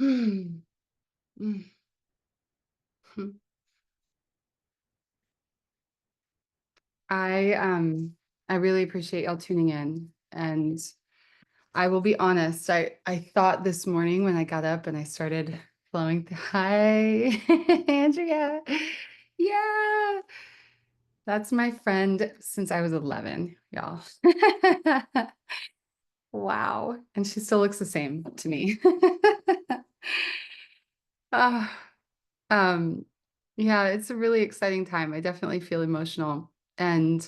Mm, mm, mm. I um I really appreciate y'all tuning in. And I will be honest, I thought this morning when I got up and I started flowing through, hi, Andrea. Yeah, that's my friend since I was 11, y'all. Wow. And she still looks the same to me. Ah, um, yeah, it's a really exciting time. I definitely feel emotional. And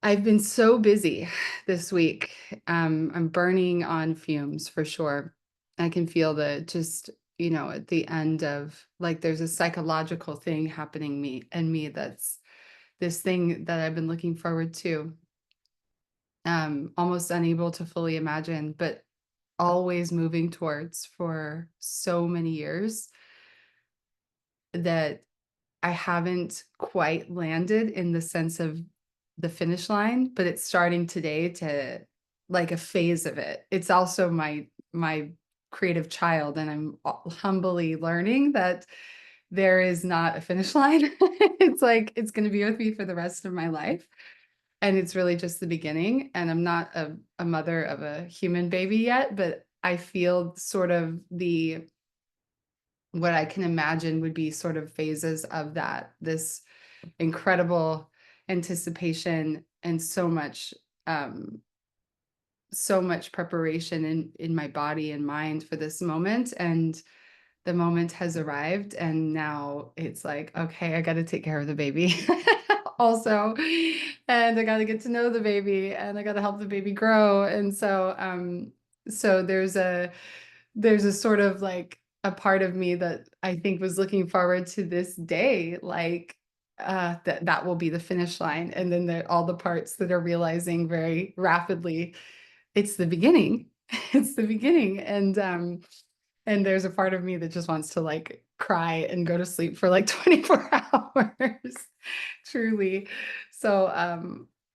I've been so busy this week. I'm burning on fumes for sure. I can feel at the end of like there's a psychological thing happening me that's this thing that I've been looking forward to, almost unable to fully imagine, but always moving towards for so many years that I haven't quite landed in the sense of the finish line, but it's starting today to like a phase of it. It's also my creative child, and I'm humbly learning that there is not a finish line. It's like it's going to be with me for the rest of my life. And it's really just the beginning. And I'm not a mother of a human baby yet, but I feel sort of the what I can imagine would be sort of phases of that, this incredible anticipation and um, so much preparation in my body and mind for this moment. And the moment has arrived, and now it's like, okay, I got to take care of the baby also, and I got to get to know the baby, and I got to help the baby grow. And so there's a sort of like a part of me that I think was looking forward to this day, like that will be the finish line, and then all the parts that are realizing very rapidly it's the beginning. It's the beginning. And there's a part of me that just wants to like cry and go to sleep for like 24 hours, truly. So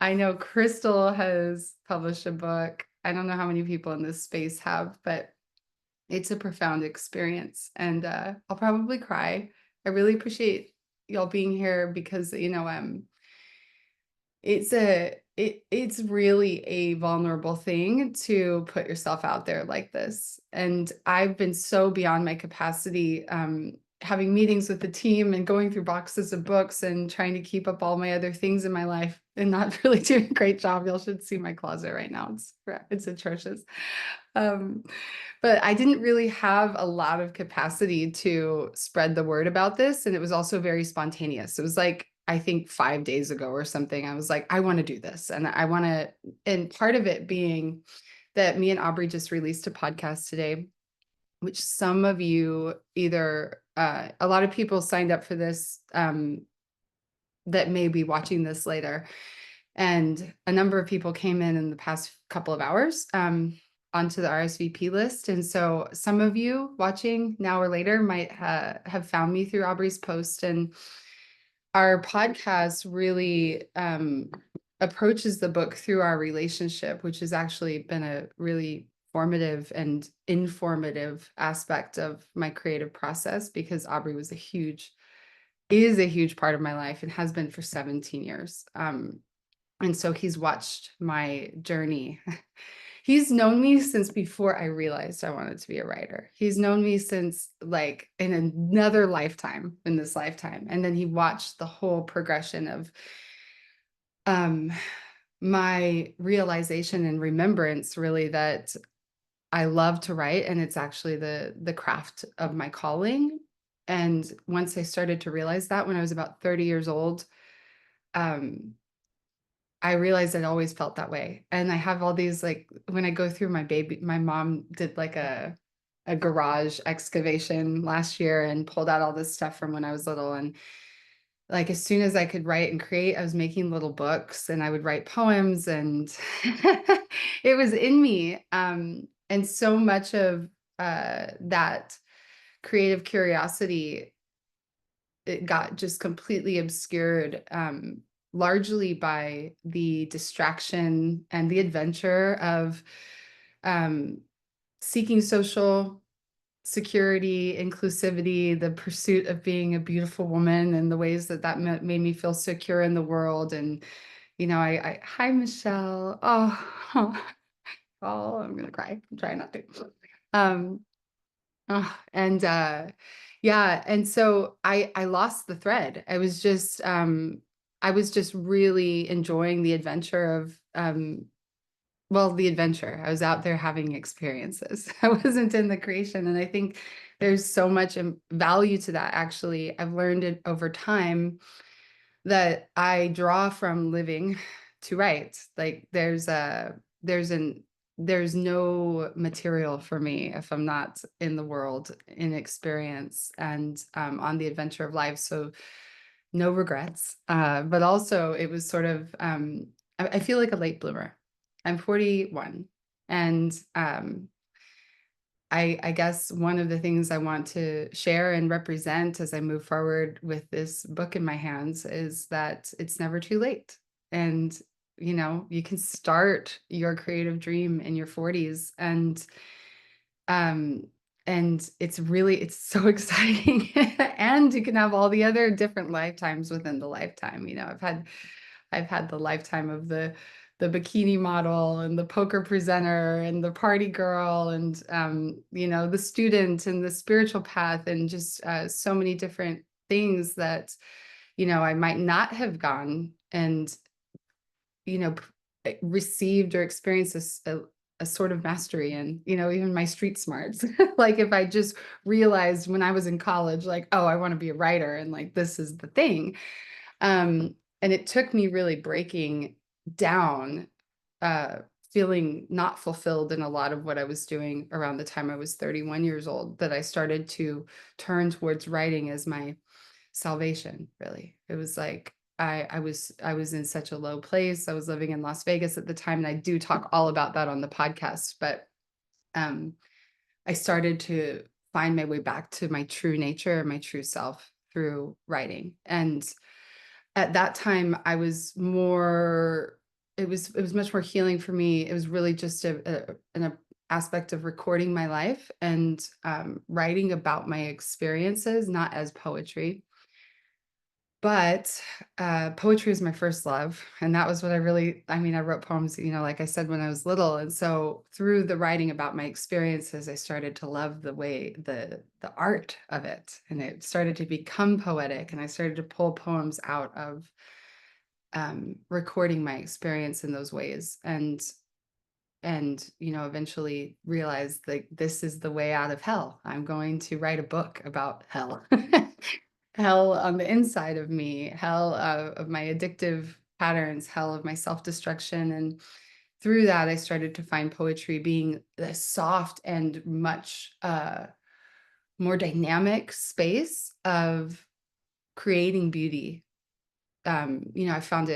I know Crystal has published a book. I don't know how many people in this space have, but it's a profound experience. And I'll probably cry. I really appreciate y'all being here because, it's really a vulnerable thing to put yourself out there like this. And I've been so beyond my capacity, having meetings with the team and going through boxes of books and trying to keep up all my other things in my life and not really doing a great job. Y'all should see my closet right now. It's atrocious. Um, but I didn't really have a lot of capacity to spread the word about this. And it was also very spontaneous. It was like, I think 5 days ago or something, I was like, I want to do this. And part of it being that me and Aubrey just released a podcast today, which some of you a lot of people signed up for this, that may be watching this later. And a number of people came in the past couple of hours, onto the RSVP list. And so some of you watching now or later might have found me through Aubrey's post. And our podcast really approaches the book through our relationship, which has actually been a really formative and informative aspect of my creative process, because Aubrey is a huge part of my life and has been for 17 years. And so he's watched my journey. He's known me since before I realized I wanted to be a writer. He's known me since like in another lifetime, in this lifetime. And then he watched the whole progression of um, my realization and remembrance, really, that I love to write, and it's actually the craft of my calling. And once I started to realize that when I was about 30 years old, um, I realized I'd always felt that way. And I have all these, like, when I go through my mom did like a garage excavation last year and pulled out all this stuff from when I was little. And like, as soon as I could write and create, I was making little books and I would write poems, and it was in me. And so much of that creative curiosity, it got just completely obscured, largely by the distraction and the adventure of um, seeking social security, inclusivity, the pursuit of being a beautiful woman, and the ways that made me feel secure in the world. And, hi, Michelle. Oh, oh, I'm gonna cry. I'm trying not to. Um, and yeah, and so I lost the thread. I was just really enjoying the adventure of the adventure. I was out there having experiences. I wasn't in the creation. And I think there's so much value to that. Actually, I've learned it over time that I draw from living to write. Like there's no material for me if I'm not in the world, in experience, and on the adventure of life. So no regrets. But also it was sort of I feel like a late bloomer. I'm 41, and I guess one of the things I want to share and represent as I move forward with this book in my hands is that it's never too late. And, you can start your creative dream in your 40s. Um, and it's so exciting. And you can have all the other different lifetimes within the lifetime. I've had the lifetime of the bikini model and the poker presenter and the party girl and the student and the spiritual path, and just so many different things that I might not have gone and received or experienced a sort of mastery in, even my street smarts. Like if I just realized when I was in college, like, oh, I want to be a writer, and like this is the thing. And it took me really breaking down, feeling not fulfilled in a lot of what I was doing around the time I was 31 years old, that I started to turn towards writing as my salvation, really. It was like I was in such a low place. I was living in Las Vegas at the time, and I do talk all about that on the podcast, but I started to find my way back to my true nature, my true self through writing. And at that time it was much more healing for me. It was really just an aspect of recording my life and writing about my experiences, not as poetry. But poetry is my first love. And that was what I wrote poems, like I said, when I was little. And so through the writing about my experiences, I started to love the art of it. And it started to become poetic. And I started to pull poems out of recording my experience in those ways. And eventually realized that this is the way out of hell. I'm going to write a book about hell. Hell on the inside of me, hell of my addictive patterns, hell of my self-destruction. And through that, I started to find poetry being a soft and much more dynamic space of creating beauty. I found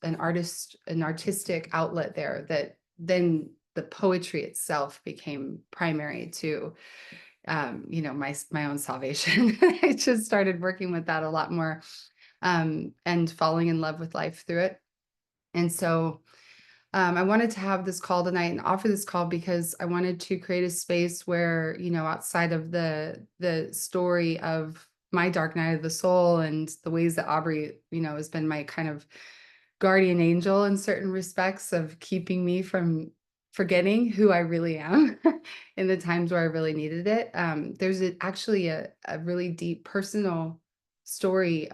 an artistic outlet there that then the poetry itself became primary to my own salvation. I just started working with that a lot more, and falling in love with life through it. And so I wanted to have this call tonight and offer this call because I wanted to create a space where, outside of the story of my dark night of the soul and the ways that Aubrey, has been my kind of guardian angel in certain respects of keeping me from forgetting who I really am in the times where I really needed it. There's actually a really deep personal story.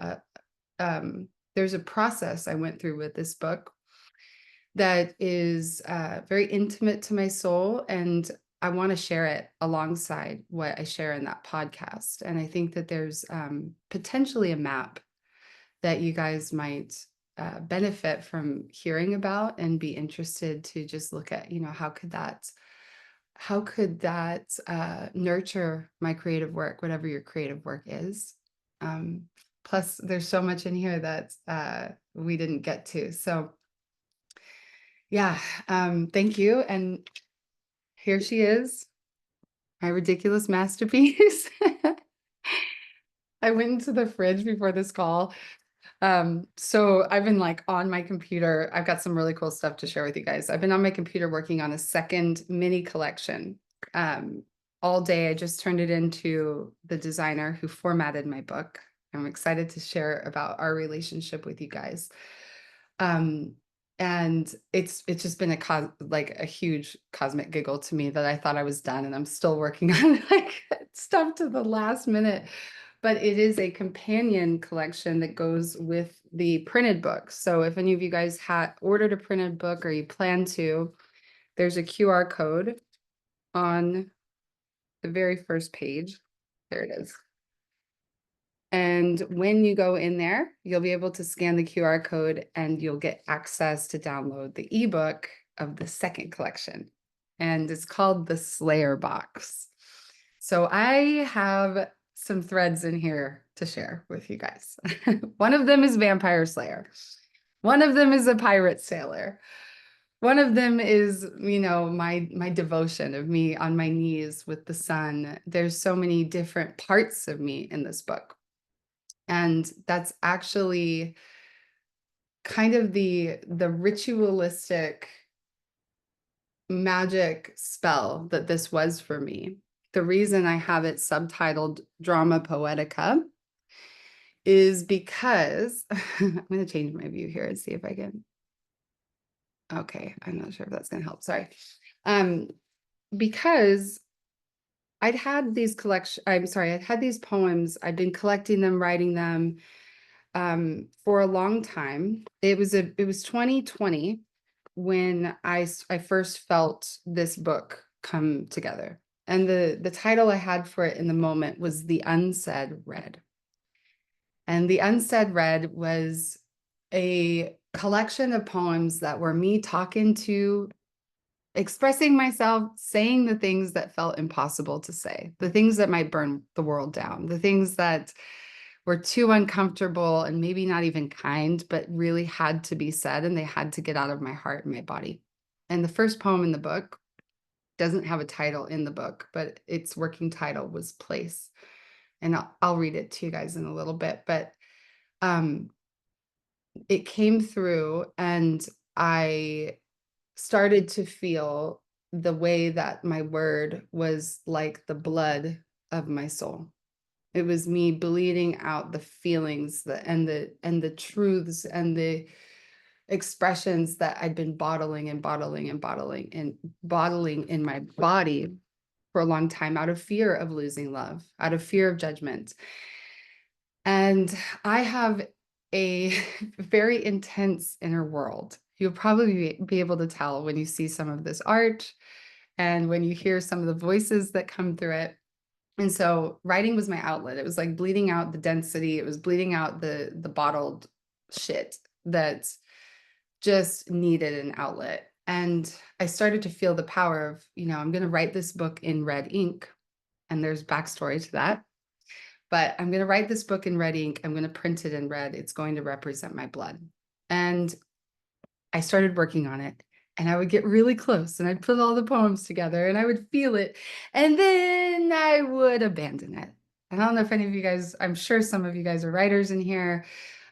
There's a process I went through with this book that is very intimate to my soul, and I want to share it alongside what I share in that podcast. And I think that there's potentially a map that you guys might benefit from hearing about and be interested to just look at, how could that nurture my creative work, whatever your creative work is. Plus, there's so much in here that we didn't get to. So yeah, thank you. And here she is, my ridiculous masterpiece. I went into the fridge before this call. So I've been like on my computer. I've got some really cool stuff to share with you guys. I've been on my computer working on a second mini collection, all day. I just turned it into the designer who formatted my book. I'm excited to share about our relationship with you guys. And it's just been like a huge cosmic giggle to me that I thought I was done, and I'm still working on like stuff to the last minute. But it is a companion collection that goes with the printed book. So if any of you guys had ordered a printed book or you plan to, there's a QR code on the very first page. There it is. And when you go in there, you'll be able to scan the QR code and you'll get access to download the ebook of the second collection. And it's called the Slayer Box. So I have some threads in here to share with you guys. One of them is Vampire Slayer. One of them is a pirate sailor. One of them is, my devotion of me on my knees with the sun. There's so many different parts of me in this book. And that's actually kind of the ritualistic magic spell that this was for me. The reason I have it subtitled Drama Poetica is because I'm going to change my view here and see if I can. Okay, I'm not sure if that's going to help. Sorry. Because I'd had these poems. I'd been collecting them, writing them for a long time. It was 2020 when I first felt this book come together. And the title I had for it in the moment was The Unsaid Red. And The Unsaid Red was a collection of poems that were me talking to, expressing myself, saying the things that felt impossible to say, the things that might burn the world down, the things that were too uncomfortable and maybe not even kind, but really had to be said, and they had to get out of my heart and my body. And the first poem in the book doesn't have a title in the book, but its working title was Place. And I'll read it to you guys in a little bit, but it came through and I started to feel the way that my word was like the blood of my soul. It was me bleeding out the feelings and the truths and the expressions that I'd been bottling in my body for a long time out of fear of losing love, out of fear of judgment. And I have a very intense inner world. You'll probably be able to tell when you see some of this art and when you hear some of the voices that come through it. And so writing was my outlet. It was like bleeding out the density. It was bleeding out the bottled shit that just needed an outlet. And I started to feel the power of, I'm going to write this book in red ink. And there's backstory to that. But I'm going to write this book in red ink. I'm going to print it in red. It's going to represent my blood. And I started working on it. And I would get really close and I'd put all the poems together and I would feel it. And then I would abandon it. I don't know if any of you guys, I'm sure some of you guys are writers in here.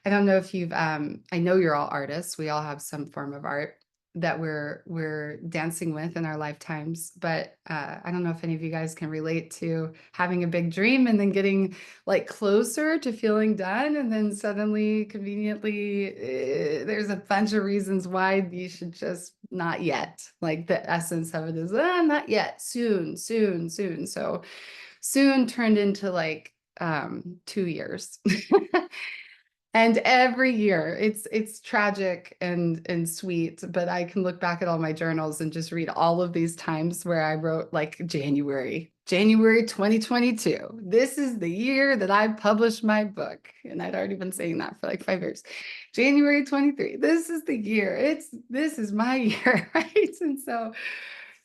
I don't know if you've, I know you're all artists. We all have some form of art that we're dancing with in our lifetimes. But I don't know if any of you guys can relate to having a big dream and then getting like closer to feeling done. And then suddenly, conveniently, there's a bunch of reasons why you should just not yet. Like the essence of it is, not yet, soon, soon, soon. So soon turned into like 2 years. And every year it's tragic and sweet, but I can look back at all my journals and just read all of these times where I wrote like January 2022. This is the year that I published my book. And I'd already been saying that for like 5 years. January 23. This is the year. This is my year, right? And so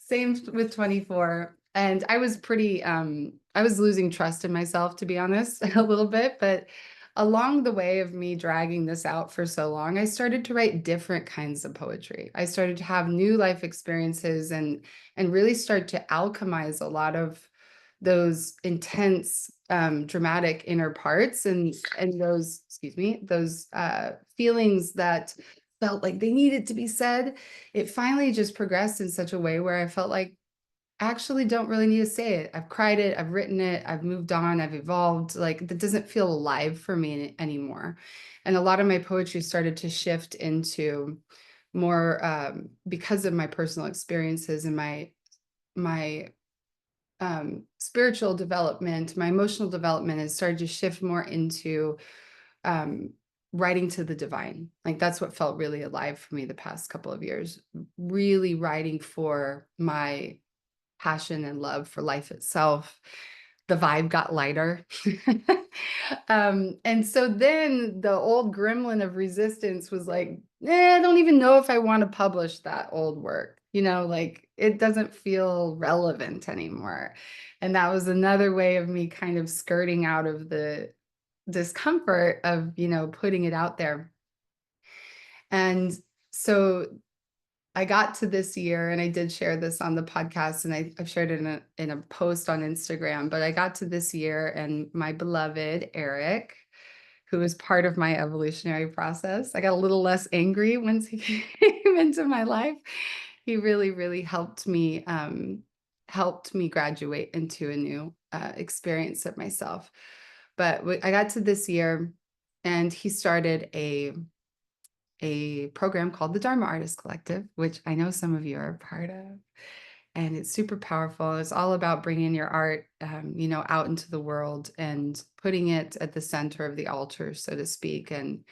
same with 24. And I was I was losing trust in myself, to be honest, a little bit, but along the way of me dragging this out for so long, I started to write different kinds of poetry. I started to have new life experiences and really start to alchemize a lot of those intense, dramatic inner parts and those, those feelings that felt like they needed to be said. It finally just progressed in such a way where I felt like actually don't really need to say it. I've cried it, I've written it, I've moved on, I've evolved. Like that doesn't feel alive for me anymore. And a lot of my poetry started to shift into more because of my personal experiences and my spiritual development, my emotional development has started to shift more into um, writing to the divine. Like that's what felt really alive for me the past couple of years. Really writing for my passion and love for life itself. The vibe got lighter. And so then the old gremlin of resistance was like, I don't even know if I want to publish that old work. Like it doesn't feel relevant anymore. And that was another way of me kind of skirting out of the discomfort of, putting it out there. And so I got to this year, and I did share this on the podcast, and I've shared it in a post on Instagram, but I got to this year, and my beloved Eric, who was part of my evolutionary process, I got a little less angry once he came into my life. He really, really helped me graduate into a new experience of myself. But I got to this year, and he started a program called the Dharma Artist Collective, which I know some of you are a part of. And it's super powerful. It's all about bringing your art, out into the world and putting it at the center of the altar, so to speak, and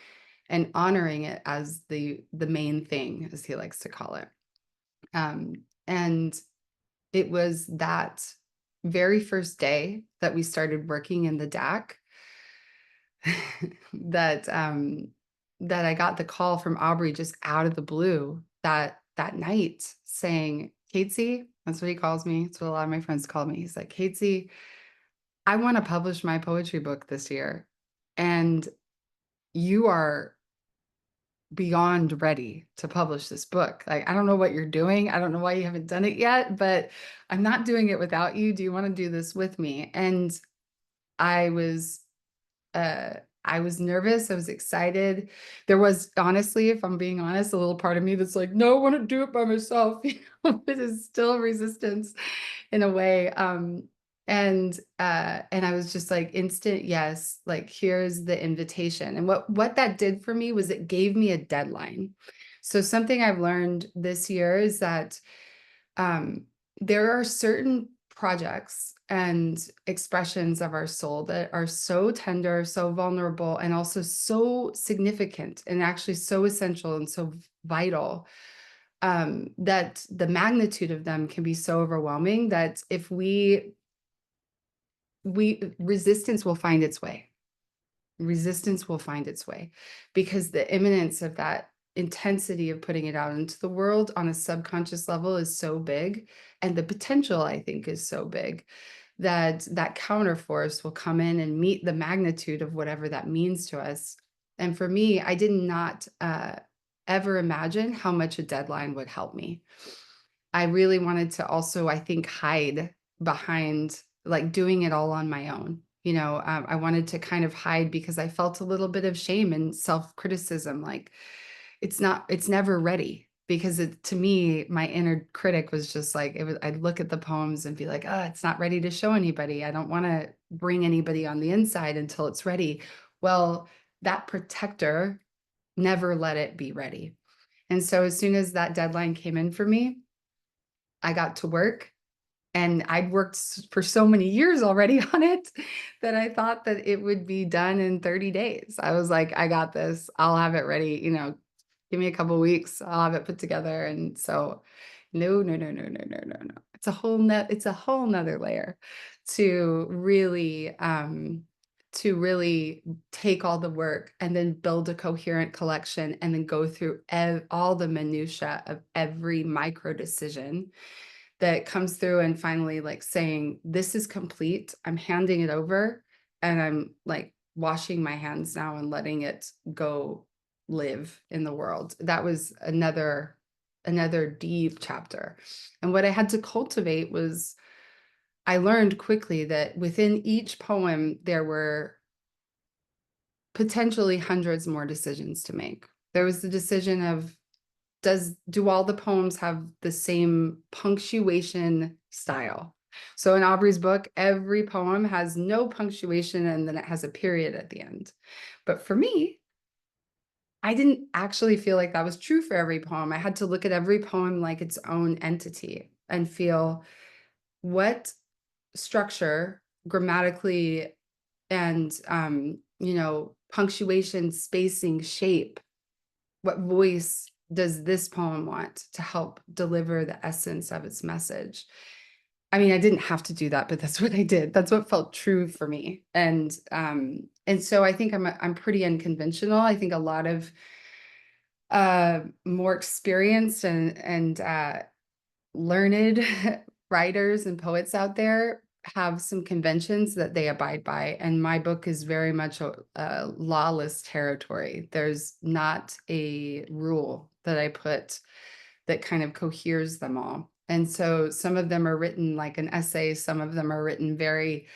honoring it as the main thing, as he likes to call it. And it was that very first day that we started working in the DAC that that I got the call from Aubrey just out of the blue that night saying, Catesy, that's what he calls me. That's what a lot of my friends call me. He's like, Catesy, I want to publish my poetry book this year. And you are beyond ready to publish this book. Like, I don't know what you're doing. I don't know why you haven't done it yet, but I'm not doing it without you. Do you want to do this with me? And I was I was nervous. I was excited. There was, honestly, if I'm being honest, a little part of me that's like, no, I want to do it by myself. It is still resistance in a way. And I was just like instant yes, like here's the invitation. And what that did for me was it gave me a deadline. So something I've learned this year is that um, there are certain projects and expressions of our soul that are so tender, so vulnerable, and also so significant and actually so essential and so vital, that the magnitude of them can be so overwhelming that if we resistance will find its way. Resistance will find its way because the imminence of that intensity of putting it out into the world on a subconscious level is so big, and the potential, I think, is so big that that counterforce will come in and meet the magnitude of whatever that means to us. And for me, I did not ever imagine how much a deadline would help me. I really wanted to also, I think, hide behind like doing it all on my own. I wanted to kind of hide because I felt a little bit of shame and self-criticism. Like it's never ready, because to me, my inner critic was just like, I'd look at the poems and be like, oh, it's not ready to show anybody. I don't want to bring anybody on the inside until it's ready. Well, that protector never let it be ready. And so as soon as that deadline came in for me, I got to work, and I'd worked for so many years already on it that I thought that it would be done in 30 days. I was like, I got this. I'll have it ready. Give me a couple weeks. I'll have it put together. And so no, no, no, no, no, no, no, no. It's a whole nother layer to really take all the work and then build a coherent collection and then go through all the minutia of every micro decision that comes through, and finally like saying, this is complete. I'm handing it over, and I'm like washing my hands now and letting it go live in the world. That was another deep chapter. And what I had to cultivate was, I learned quickly that within each poem, there were potentially hundreds more decisions to make. There was the decision of, do all the poems have the same punctuation style? So in Aubrey's book, every poem has no punctuation and then it has a period at the end. But for me, I didn't actually feel like that was true for every poem. I had to look at every poem like its own entity and feel what structure grammatically and punctuation, spacing, shape, what voice does this poem want to help deliver the essence of its message? I mean, I didn't have to do that, but that's what I did. That's what felt true for me. And so I think I'm pretty unconventional. I think a lot of more experienced and learned writers and poets out there have some conventions that they abide by. And my book is very much a lawless territory. There's not a rule that I put that kind of coheres them all. And so some of them are written like an essay. Some of them are written very,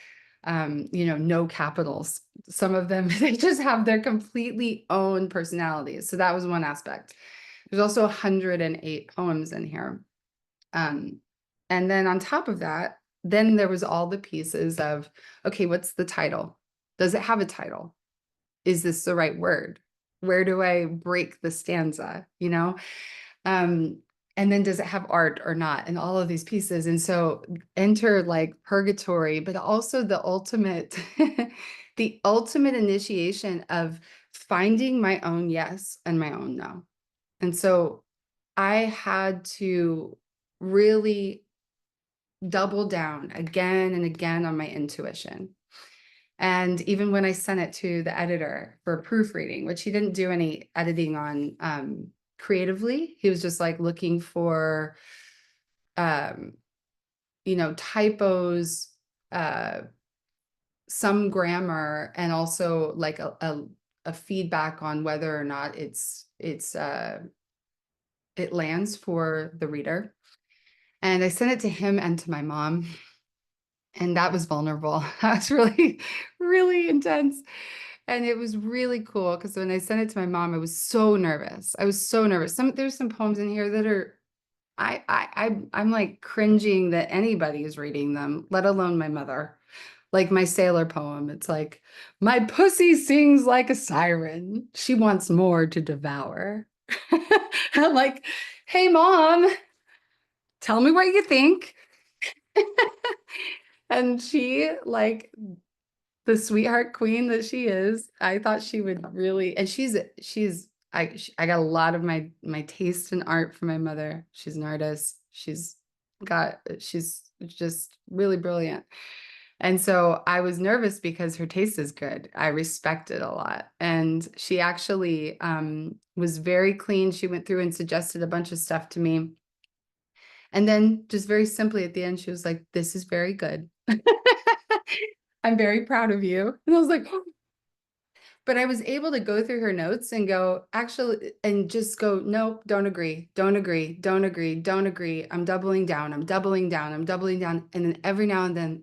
no capitals. Some of them, they just have their completely own personalities. So that was one aspect. There's also 108 poems in here. And then on top of that, then there was all the pieces of, okay, what's the title? Does it have a title? Is this the right word? Where do I break the stanza? And then does it have art or not? And all of these pieces. And so enter like purgatory, but also the ultimate, the ultimate initiation of finding my own yes and my own no. And so I had to really double down again and again on my intuition. And even when I sent it to the editor for proofreading, which he didn't do any editing on creatively, he was just like looking for, typos, some grammar, and also like a feedback on whether or not it lands for the reader. And I sent it to him and to my mom. And that was vulnerable. That was really, really intense. And it was really cool because when I sent it to my mom, I was so nervous. I was so nervous. There's some poems in here that are, I'm like cringing that anybody is reading them, let alone my mother. Like my sailor poem, it's like, my pussy sings like a siren. She wants more to devour. I'm like, hey, mom, tell me what you think. And she, like the sweetheart queen that she is, I thought she would really, and I got a lot of my taste in art from my mother. She's an artist. She's just really brilliant. And so I was nervous because her taste is good. I respect it a lot. And she actually was very clean. She went through and suggested a bunch of stuff to me. And then just very simply at the end, she was like, this is very good. I'm very proud of you. And I was like, oh. But I was able to go through her notes and go, actually, and just go, nope, don't agree, don't agree, don't agree, don't agree. I'm doubling down, I'm doubling down, I'm doubling down. And then every now and then,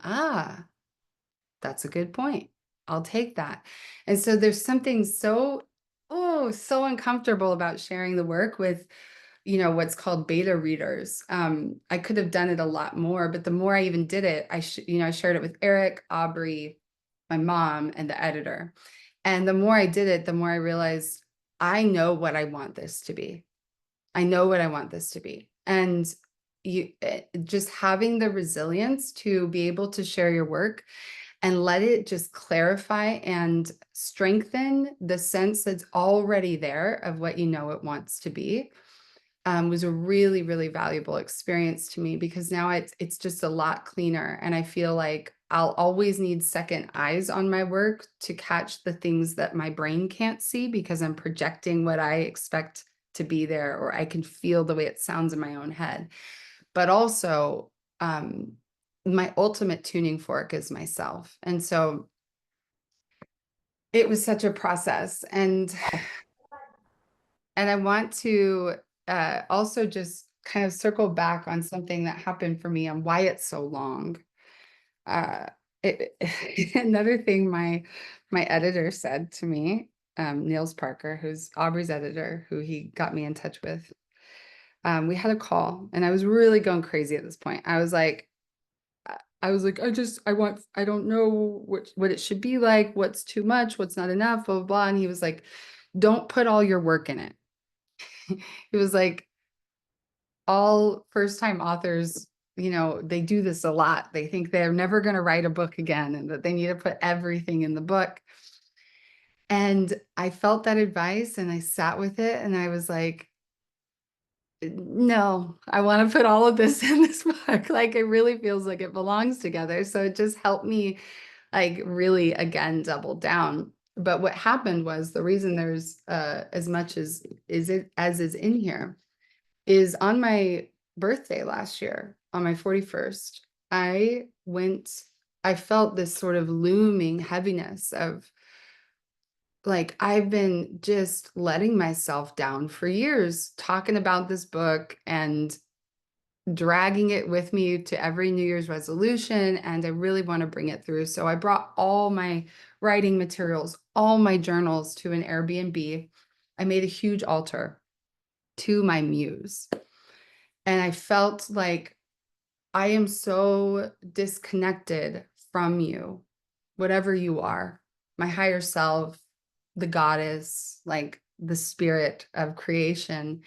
that's a good point. I'll take that. And so there's something so uncomfortable about sharing the work with what's called beta readers. I could have done it a lot more, but the more I even did it, I shared it with Eric, Aubrey, my mom, and the editor. And the more I did it, the more I realized I know what I want this to be. I know what I want this to be. And just having the resilience to be able to share your work and let it just clarify and strengthen the sense that's already there of what it wants to be. Was a really, really valuable experience to me because now it's just a lot cleaner. And I feel like I'll always need second eyes on my work to catch the things that my brain can't see because I'm projecting what I expect to be there, or I can feel the way it sounds in my own head. But also, my ultimate tuning fork is myself. And so it was such a process. And I want to also just kind of circle back on something that happened for me and why it's so long. Uh, Another thing my editor said to me, Niels Parker, who's Aubrey's editor, who he got me in touch with, we had a call and I was really going crazy at this point. I was like, I don't know what it should be like, what's too much, what's not enough, blah, blah, blah. And he was like, don't put all your work in it. He was like, all first-time authors, they do this a lot. They think they're never going to write a book again and that they need to put everything in the book. And I felt that advice and I sat with it and I was like, no, I want to put all of this in this book. Like it really feels like it belongs together. So it just helped me like really again double down. But what happened was the reason there's as much as is in here is on my birthday last year, on my 41st, I felt this sort of looming heaviness of like, I've been just letting myself down for years, talking about this book and dragging it with me to every New Year's resolution. And I really want to bring it through. So I brought all my writing materials, all my journals to an Airbnb. I made a huge altar to my muse. And I felt like I am so disconnected from you, whatever you are, my higher self, the goddess, like the spirit of creation,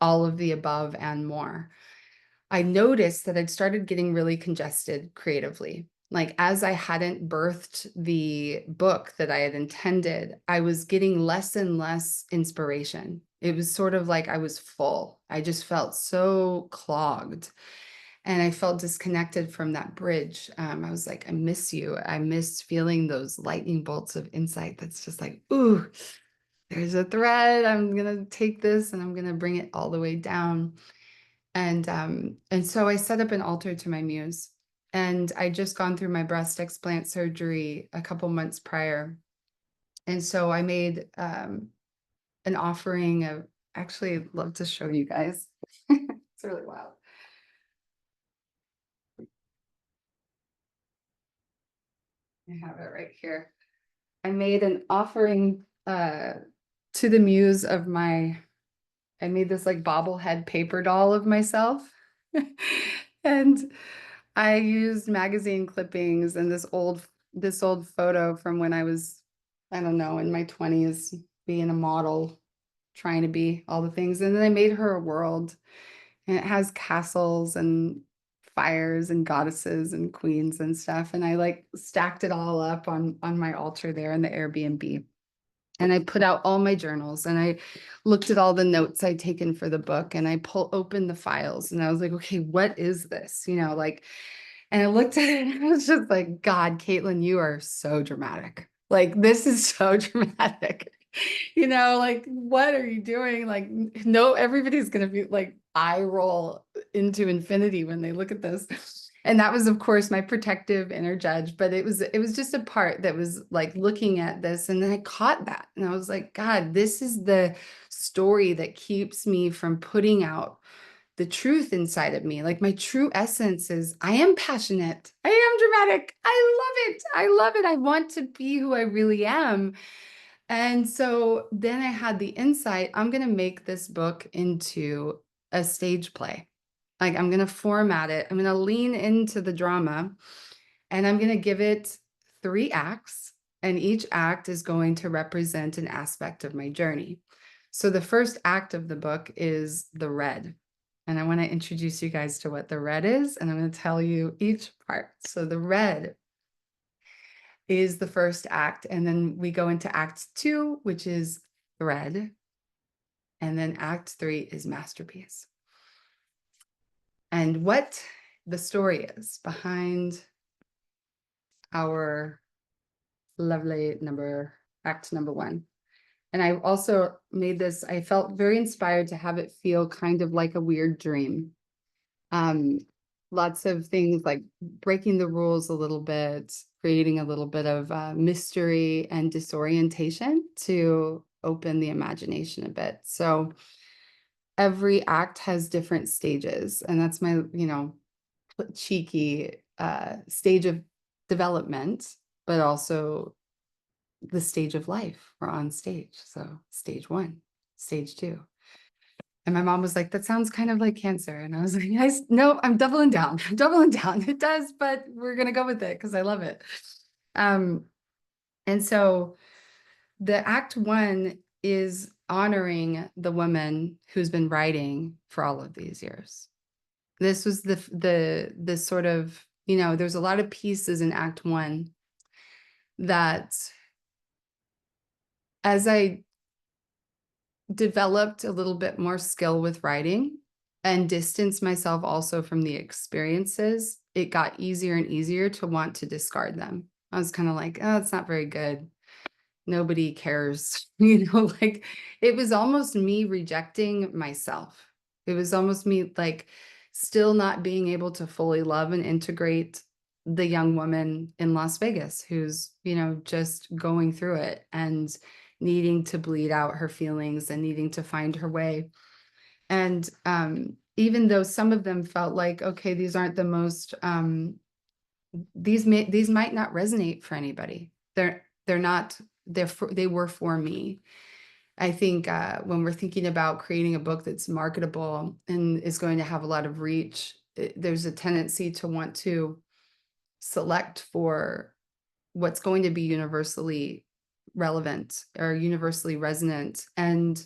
all of the above and more. I noticed that I'd started getting really congested creatively. Like as I hadn't birthed the book that I had intended, I was getting less and less inspiration. It was sort of like I was full. I just felt so clogged and I felt disconnected from that bridge. I was like, I miss you. I miss feeling those lightning bolts of insight. That's just like, ooh, there's a thread. I'm gonna take this and I'm gonna bring it all the way down. And so I set up an altar to my muse. And I just gone through my breast explant surgery a couple months prior. And so I made an offering of, actually, I'd love to show you guys. It's really wild. I have it right here. I made an offering to the muse of I made this like bobblehead paper doll of myself. And I used magazine clippings and this old photo from when I was, I don't know, in my 20s, being a model, trying to be all the things. And then I made her a world and it has castles and fires and goddesses and queens and stuff. And I like stacked it all up on my altar there in the Airbnb. And I put out all my journals and I looked at all the notes I'd taken for the book and I opened the files and I was like, okay, what is this? Like, and I looked at it and I was just like, God, Caitlyn, you are so dramatic. Like, this is so dramatic. Like, what are you doing? Like, no, everybody's going to be like, eye roll into infinity when they look at this. And that was, of course, my protective inner judge, but it was just a part that was like looking at this. And then I caught that. And I was like, God, this is the story that keeps me from putting out the truth inside of me. Like my true essence is I am passionate. I am dramatic. I love it. I love it. I want to be who I really am. And so then I had the insight, I'm going to make this book into a stage play. Like I'm going to format it. I'm going to lean into the drama and I'm going to give it 3 acts. And each act is going to represent an aspect of my journey. So the first act of the book is the red. And I want to introduce you guys to what the red is. And I'm going to tell you each part. So the red is the first act. And then we go into act 2, which is thread. And then act 3 is masterpiece. And what the story is behind our lovely act number 1. And I also made this, I felt very inspired to have it feel kind of like a weird dream. Lots of things like breaking the rules a little bit, creating a little bit of mystery and disorientation to open the imagination a bit. So every act has different stages, and that's my, cheeky stage of development, but also the stage of life. We're on stage. So stage 1, stage 2. And my mom was like, that sounds kind of like cancer. And I was like, yes, no, I'm doubling down. I'm doubling down. It does, but we're going to go with it because I love it. Um, and so the act one is honoring the woman who's been writing for all of these years. This was the sort of, there's a lot of pieces in act one that as I developed a little bit more skill with writing and distanced myself also from the experiences, it got easier and easier to want to discard them. I was kind of like, oh, it's not very good. Nobody cares, like it was almost me rejecting myself. It was almost me like still not being able to fully love and integrate the young woman in Las Vegas who's, just going through it and needing to bleed out her feelings and needing to find her way. And even though some of them felt like, okay, these aren't the most, these might not resonate for anybody. They're not, they were for me. I think when we're thinking about creating a book that's marketable and is going to have a lot of reach, there's a tendency to want to select for what's going to be universally relevant or universally resonant. And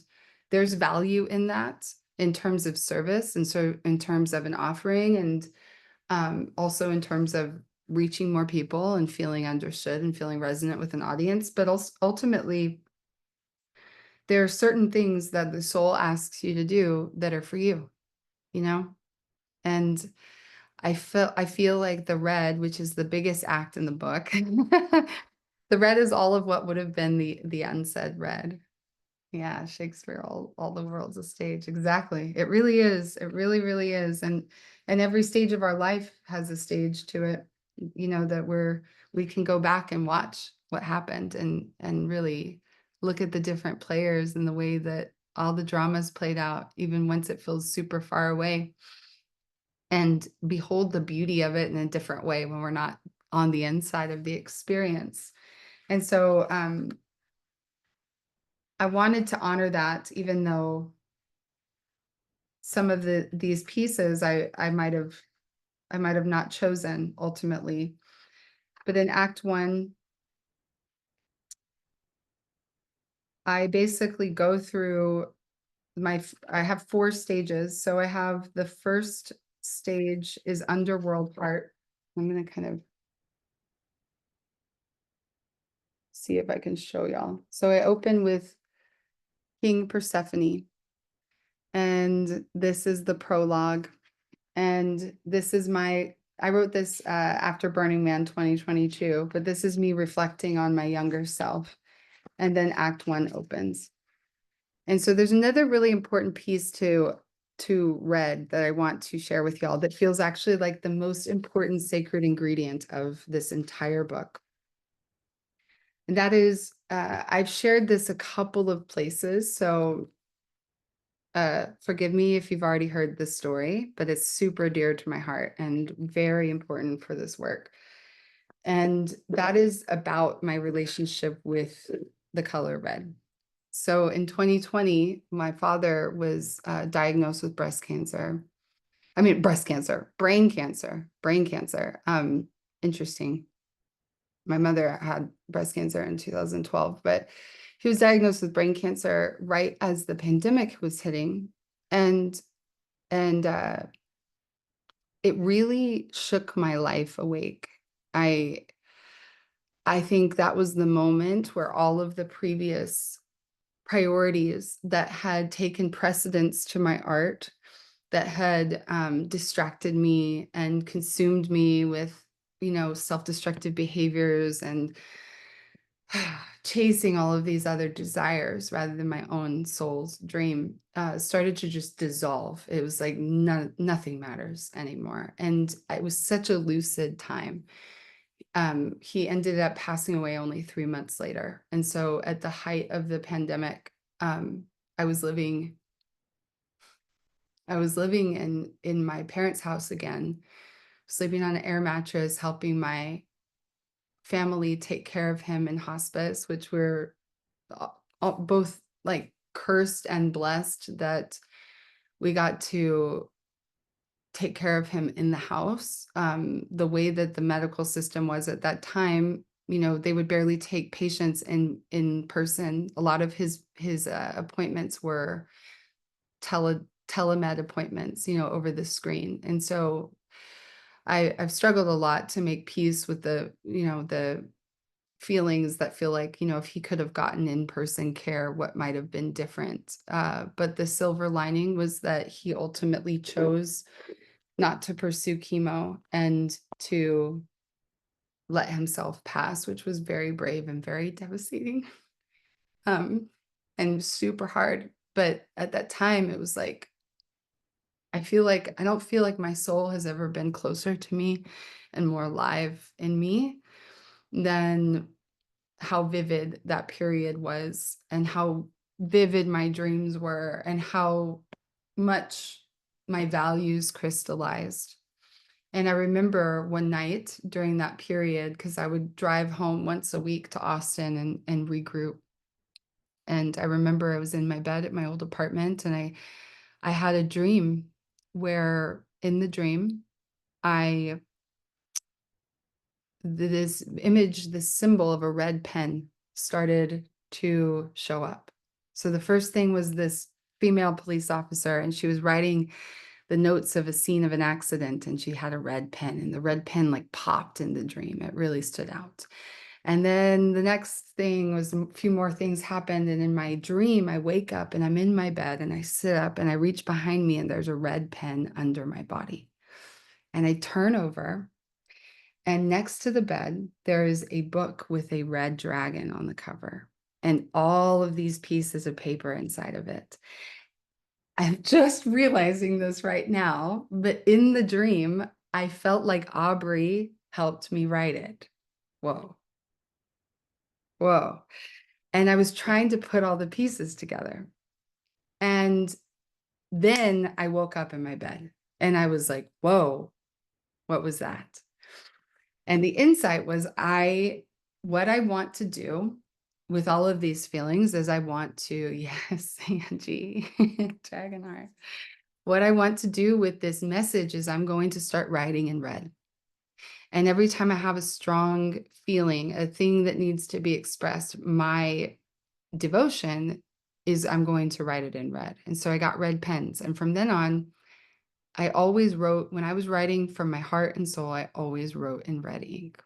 there's value in that in terms of service. And so in terms of an offering and also in terms of reaching more people and feeling understood and feeling resonant with an audience. But also ultimately, there are certain things that the soul asks you to do that are for you, and I feel like the red, which is the biggest act in the book, the red is all of what would have been the unsaid red. Yeah, Shakespeare, all the world's a stage. Exactly. It really is. It really, really is. And every stage of our life has a stage to it, that we can go back and watch what happened and really look at the different players and the way that all the dramas played out, even once it feels super far away, and behold the beauty of it in a different way when we're not on the inside of the experience. And so I wanted to honor that, even though some of these pieces I might have not chosen ultimately. But in act one, I basically go through I have 4 stages. So I have the first stage is underworld part. I'm going to kind of see if I can show y'all. So I open with King Persephone, and this is the prologue. And this is I wrote this after Burning Man 2022, but this is me reflecting on my younger self. And then act one opens. And so there's another really important piece to red that I want to share with y'all that feels actually like the most important sacred ingredient of this entire book. And that is, I've shared this a couple of places, so forgive me if you've already heard this story, but it's super dear to my heart and very important for this work. And that is about my relationship with the color red. So in 2020, my father was diagnosed with breast cancer. I mean, breast cancer, brain cancer, brain cancer. Interesting. My mother had breast cancer in 2012, but he was diagnosed with brain cancer right as the pandemic was hitting. And it really shook my life awake. I think that was the moment where all of the previous priorities that had taken precedence to my art, that had distracted me and consumed me with, self-destructive behaviors and chasing all of these other desires rather than my own soul's dream, started to just dissolve. It was like nothing matters anymore. And it was such a lucid time. He ended up passing away only 3 months later. And so at the height of the pandemic, I was living in my parents' house again, sleeping on an air mattress, helping my family take care of him in hospice, which we're both like cursed and blessed that we got to take care of him in the house. The way that the medical system was at that time, they would barely take patients in person. A lot of his appointments were telemed appointments, over the screen. And so I've struggled a lot to make peace with the feelings that feel like, if he could have gotten in-person care, what might have been different. But the silver lining was that he ultimately chose not to pursue chemo and to let himself pass, which was very brave and very devastating, and super hard. But at that time, it was like, I don't feel like my soul has ever been closer to me and more alive in me than how vivid that period was, and how vivid my dreams were, and how much my values crystallized. And I remember one night during that period, because I would drive home once a week to Austin and regroup. And I remember I was in my bed at my old apartment, and I had a dream where in the dream, this image, this symbol of a red pen started to show up. So the first thing was this female police officer, and she was writing the notes of a scene of an accident, and she had a red pen, and the red pen like popped in the dream. It really stood out. And then the next thing was a few more things happened. And in my dream, I wake up and I'm in my bed, and I sit up and I reach behind me, and there's a red pen under my body. And I turn over, and next to the bed, there is a book with a red dragon on the cover and all of these pieces of paper inside of it. I'm just realizing this right now, but in the dream, I felt like Aubrey helped me write it. Whoa. Whoa. And I was trying to put all the pieces together. And then I woke up in my bed and I was like, whoa, what was that? And the insight was what I want to do with all of these feelings is I want to, yes, Angie, Dragonheart. What I want to do with this message is I'm going to start writing in red. And every time I have a strong feeling, a thing that needs to be expressed, my devotion is I'm going to write it in red. And so I got red pens. And from then on, I always wrote, when I was writing from my heart and soul, I always wrote in red ink.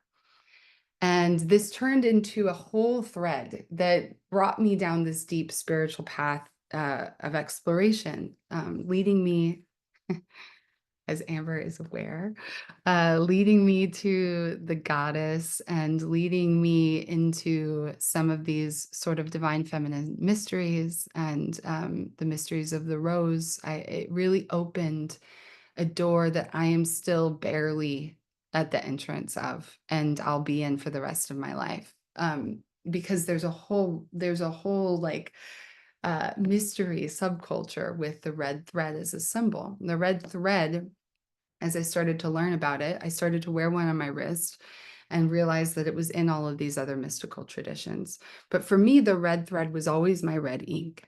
And this turned into a whole thread that brought me down this deep spiritual path of exploration, leading me, as Amber is aware, leading me to the goddess and leading me into some of these sort of divine feminine mysteries and the mysteries of the rose. It really opened a door that I am still barely at the entrance of, and I'll be in for the rest of my life. Because there's a whole like mystery subculture with the red thread as a symbol. The red thread, as I started to learn about it, I started to wear one on my wrist and realized that it was in all of these other mystical traditions. But for me, the red thread was always my red ink.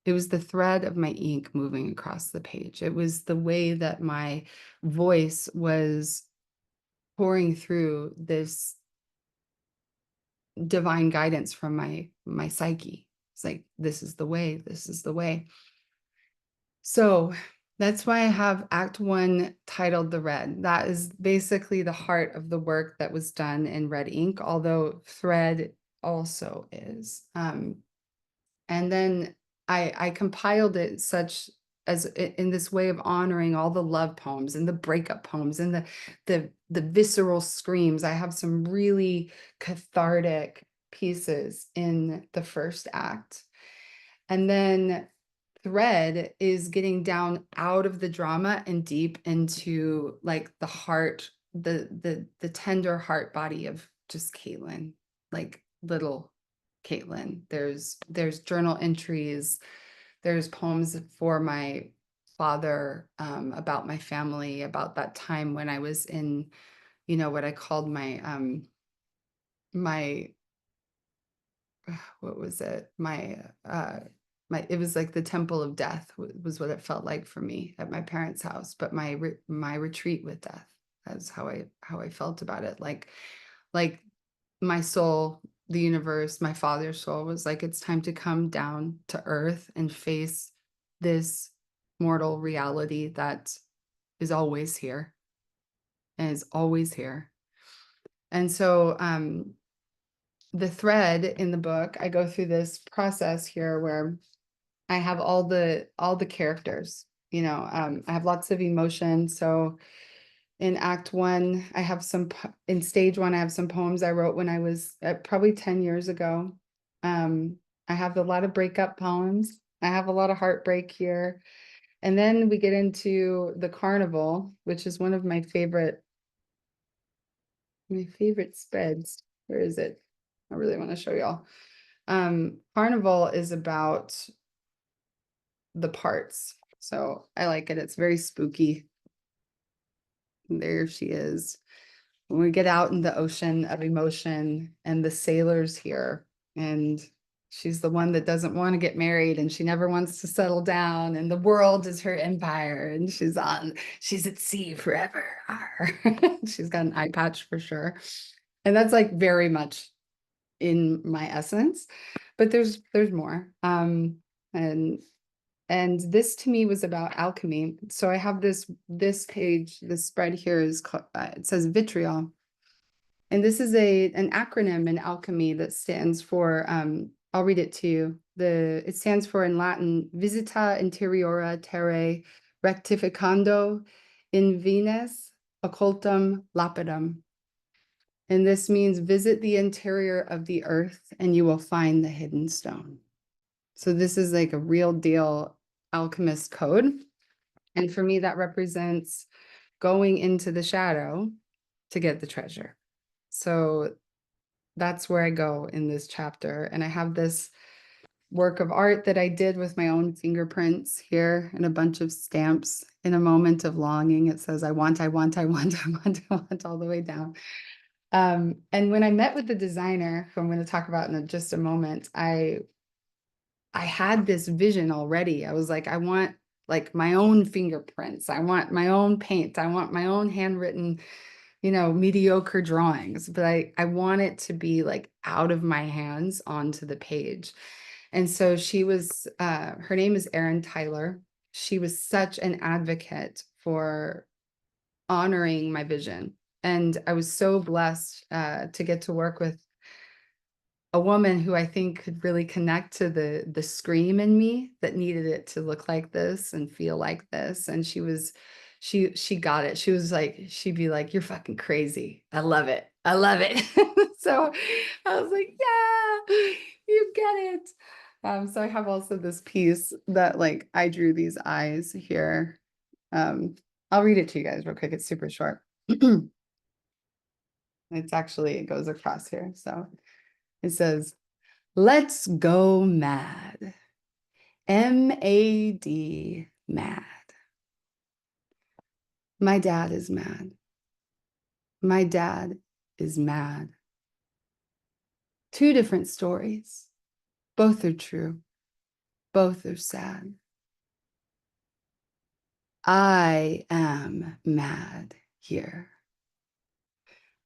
It was the thread of my ink moving across the page. It was the way that my voice was pouring through this divine guidance from my psyche. It's like, this is the way, this is the way. So that's why I have Act 1 titled The Red. That is basically the heart of the work that was done in red ink, although thread also is. And then I compiled it such as in this way of honoring all the love poems and the breakup poems and the visceral screams. I have some really cathartic pieces in the first act. And then thread is getting down out of the drama and deep into like the heart, the tender heart body of just Caitlyn, like little Caitlyn. There's journal entries, there's poems for my father, about my family, about that time when I was in, what I called my what was it? My it was like the temple of death was what it felt like for me at my parents' house, but my retreat with death. That's how I felt about it. Like my soul, the universe, my father's soul was like, it's time to come down to earth and face this mortal reality that is always here and is always here. And so the thread in the book, I go through this process here where I have all the characters, I have lots of emotion. So in act one, I have in stage one, I have some poems I wrote when I was probably 10 years ago. I have a lot of breakup poems. I have a lot of heartbreak here. And then we get into the carnival, which is one of my favorite spreads. Where is it? I really want to show y'all. Carnival is about the parts. So I like it. It's very spooky. There she is. When we get out in the ocean of emotion and the sailors here, and she's the one that doesn't want to get married and she never wants to settle down, and the world is her empire, and she's at sea forever. She's got an eye patch for sure. And that's like very much in my essence, but there's more. And this to me was about alchemy. So I have this page, this spread here is called, it says vitriol. And this is an acronym in alchemy that stands for, I'll read it to you. It stands for in Latin, visita interiora terrae rectificando in Venus occultum lapidum. And this means visit the interior of the earth and you will find the hidden stone. So this is like a real deal alchemist code. And for me, that represents going into the shadow to get the treasure. So that's where I go in this chapter. And I have this work of art that I did with my own fingerprints here and a bunch of stamps. In a moment of longing, it says, I want, I want, I want, I want, I want, all the way down. And when I met with the designer, who I'm going to talk about in just a moment, I had this vision already. I was like, I want like my own fingerprints. I want my own paint. I want my own handwritten, mediocre drawings, but I want it to be like out of my hands onto the page. And so she was, her name is Erin Tyler. She was such an advocate for honoring my vision. And I was so blessed to get to work with a woman who I think could really connect to the scream in me that needed it to look like this and feel like this. And she got it. She was like, she'd be like, you're fucking crazy. I love it. I love it. So I was like, yeah, you get it. So I have also this piece that like I drew these eyes here. I'll read it to you guys real quick. It's super short. It goes across here. So it says, let's go mad. MAD, mad. My dad is mad. My dad is mad. Two different stories. Both are true. Both are sad. I am mad here.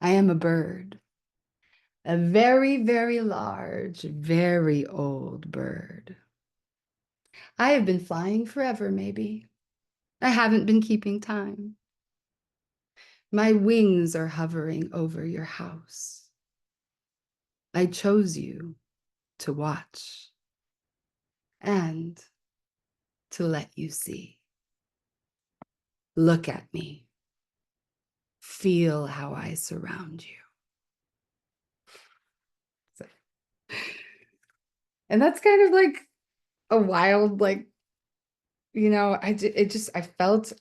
I am a bird. A very, very large, very old bird. I have been flying forever, maybe. I haven't been keeping time. My wings are hovering over your house. I chose you to watch and to let you see. Look at me. Feel how I surround you. So, and that's kind of like a wild, like, I felt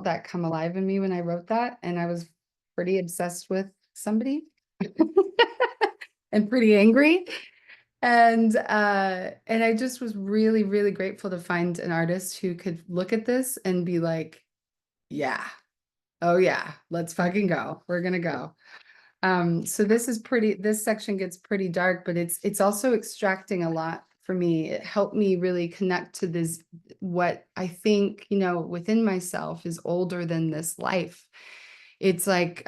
that come alive in me when I wrote that. And I was pretty obsessed with somebody and pretty angry. And I just was really, really grateful to find an artist who could look at this and be like, yeah, oh yeah, let's fucking go. We're gonna go. So this section gets pretty dark, but it's also extracting a lot for me. It helped me really connect to this, what I think, within myself is older than this life. It's like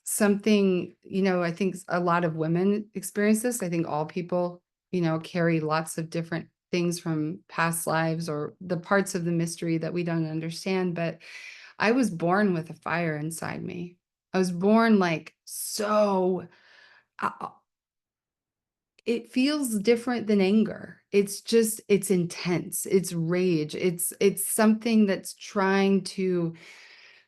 something, I think a lot of women experience this. I think all people, carry lots of different things from past lives or the parts of the mystery that we don't understand. But I was born with a fire inside me. I was born like so, uh, it feels different than anger. It's intense. It's rage. It's something that's trying to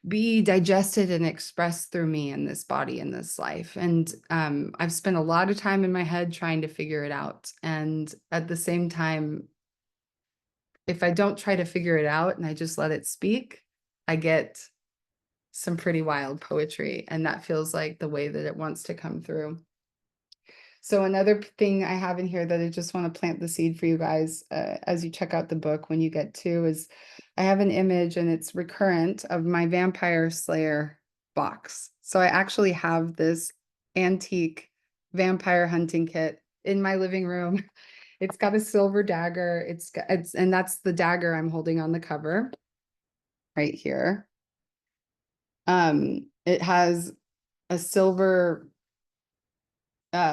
be digested and expressed through me in this body, in this life. And I've spent a lot of time in my head trying to figure it out. And at the same time, if I don't try to figure it out and I just let it speak, I get some pretty wild poetry. And that feels like the way that it wants to come through. So another thing I have in here that I just want to plant the seed for you guys as you check out the book when you get to is I have an image, and it's recurrent, of my Vampire Slayer box. So I actually have this antique vampire hunting kit in my living room. It's got a silver dagger. And that's the dagger I'm holding on the cover right here. It has a silver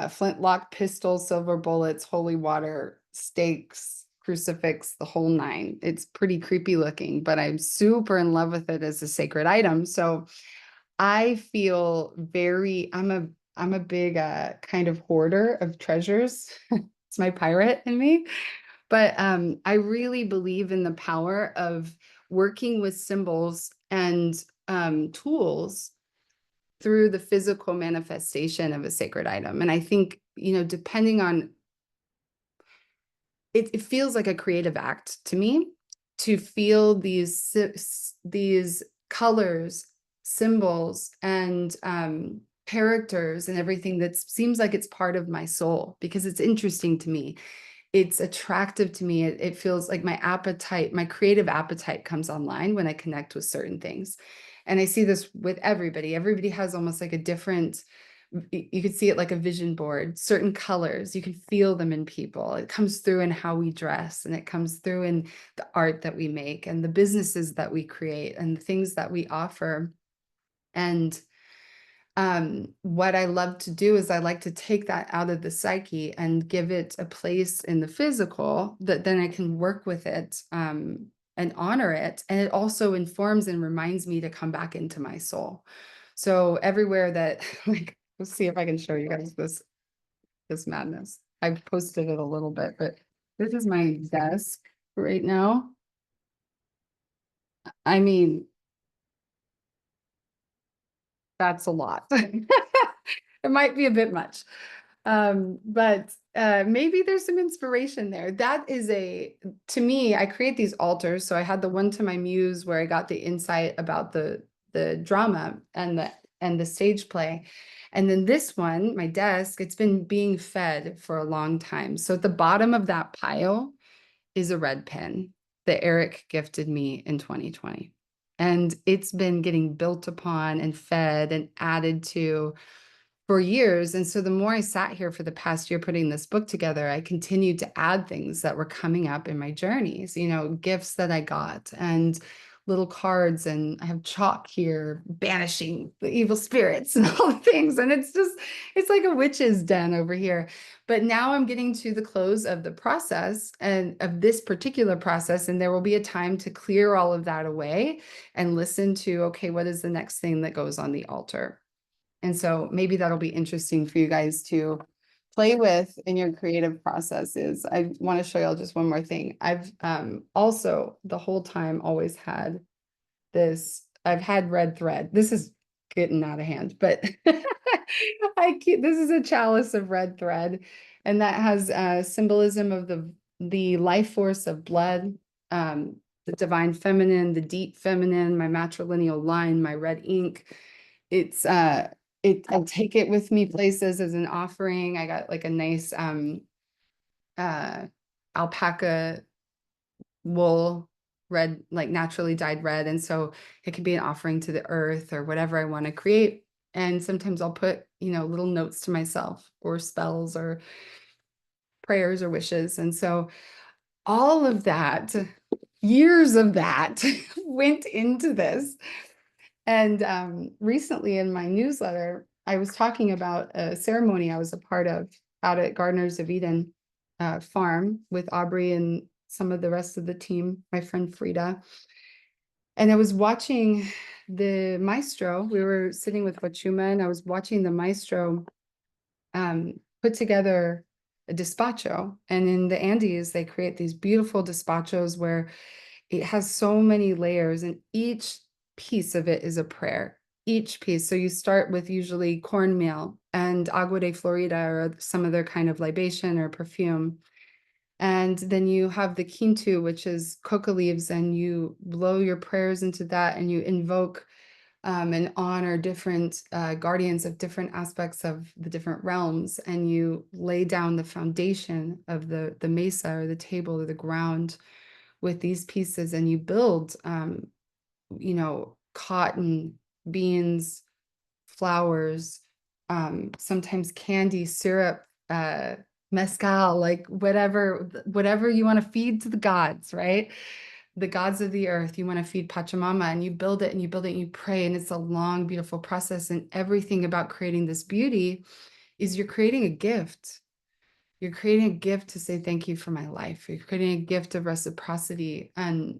flintlock pistol, silver bullets, holy water, stakes, crucifix, the whole nine. It's pretty creepy looking, but I'm super in love with it as a sacred item. So I feel I'm a big kind of hoarder of treasures. It's my pirate in me. But I really believe in the power of working with symbols and tools through the physical manifestation of a sacred item. And I think, depending on it, it feels like a creative act to me to feel these colors, symbols, and characters and everything that seems like it's part of my soul, because it's interesting to me. It's attractive to me. It feels like my appetite, my creative appetite comes online when I connect with certain things. And I see this with everybody. Everybody has almost like a different, you could see it like a vision board, certain colors, you can feel them in people. It comes through in how we dress, and it comes through in the art that we make and the businesses that we create and the things that we offer. And what I love to do is I like to take that out of the psyche and give it a place in the physical that then I can work with it and honor it. And it also informs and reminds me to come back into my soul. So everywhere that, like, let's see if I can show you guys this madness. I've posted it a little bit, but this is my desk right now. I mean, that's a lot. It might be a bit much. But maybe there's some inspiration there. That is to me, I create these altars. So I had the one to my muse where I got the insight about the drama and the stage play. And then this one, my desk, it's been being fed for a long time. So at the bottom of that pile is a red pen that Eric gifted me in 2020. And it's been getting built upon and fed and added to for years. And so the more I sat here for the past year putting this book together, I continued to add things that were coming up in my journeys, gifts that I got and little cards. And I have chalk here banishing the evil spirits and all the things. And it's like a witch's den over here. But now I'm getting to the close of the process and of this particular process. And there will be a time to clear all of that away and listen to, okay, what is the next thing that goes on the altar? And so maybe that'll be interesting for you guys to play with in your creative processes. I want to show y'all just one more thing. I've also the whole time always had this, I've had red thread. This is getting out of hand, but this is a chalice of red thread, and that has symbolism of the life force of blood, the divine feminine, the deep feminine, my matrilineal line, my red ink. It's I take it with me places as an offering. I got like a nice alpaca wool, red, like naturally dyed red. And so it could be an offering to the earth or whatever I want to create. And sometimes I'll put, little notes to myself or spells or prayers or wishes. And so all of that, years of that went into this. And recently in my newsletter, I was talking about a ceremony I was a part of out at Gardeners of Eden farm with Aubrey and some of the rest of the team, my friend Frida. And I was watching the maestro. We were sitting with Wachuma, and I was watching the maestro put together a despacho. And in the Andes, they create these beautiful despachos where it has so many layers, and each piece of it is a prayer. Each piece. So you start with usually cornmeal and agua de Florida or some other kind of libation or perfume. And then you have the quinto, which is coca leaves, and you blow your prayers into that, and you invoke and honor different guardians of different aspects of the different realms, and you lay down the foundation of the mesa or the table or the ground with these pieces, and you build, cotton, beans, flowers, sometimes candy, syrup, mezcal, like whatever you want to feed to the gods, right? The gods of the earth, you want to feed Pachamama, and you build it and you build it and you pray, and it's a long, beautiful process. And everything about creating this beauty is you're creating a gift. You're creating a gift to say thank you for my life. You're creating a gift of reciprocity. And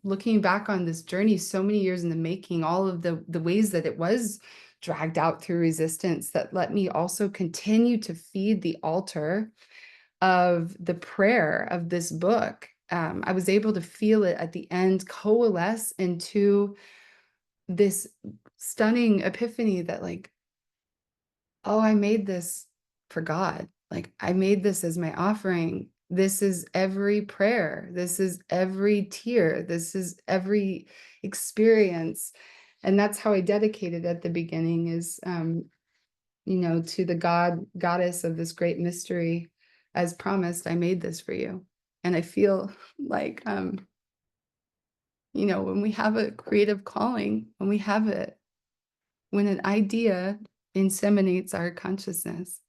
looking back on this journey, so many years in the making, all of the ways that it was dragged out through resistance that let me also continue to feed the altar of the prayer of this book. I was able to feel it at the end coalesce into this stunning epiphany that, like, oh, I made this for God. Like, I made this as my offering. This is every prayer. This is every tear. This is every experience. And that's how I dedicated at the beginning is, to the goddess of this great mystery. As promised, I made this for you. And I feel like, when we have a creative calling, when an idea inseminates our consciousness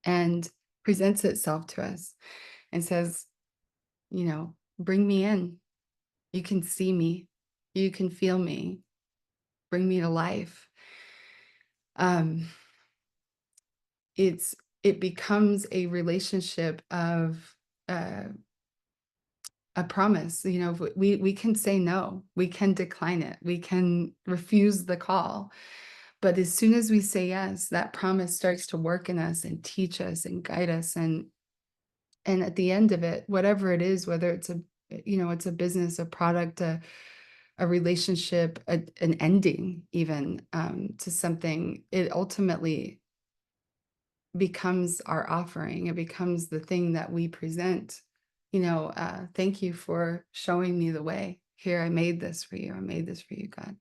and presents itself to us and says, bring me in. You can see me. You can feel me. Bring me to life. It becomes a relationship of a promise. We can say no, we can decline it, we can refuse the call. But as soon as we say yes, that promise starts to work in us and teach us and guide us. And at the end of it, whatever it is, whether it's it's a business, a product, a relationship, an ending, even to something, it ultimately becomes our offering. It becomes the thing that we present. Thank you for showing me the way. Here, I made this for you. I made this for you, God.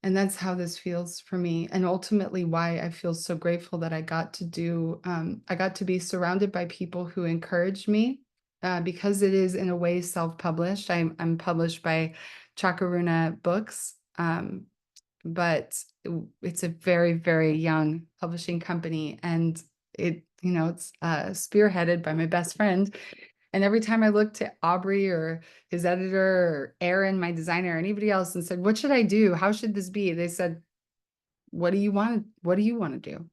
And that's how this feels for me. And ultimately why I feel so grateful that I got to be surrounded by people who encouraged me, because it is in a way self-published. I'm published by Chakaruna Books, but it's a very, very young publishing company, and it's spearheaded by my best friend. And every time I looked to Aubrey or his editor or Aaron, my designer, or anybody else and said, what should I do? How should this be? They said, what do you want? What do you want to do?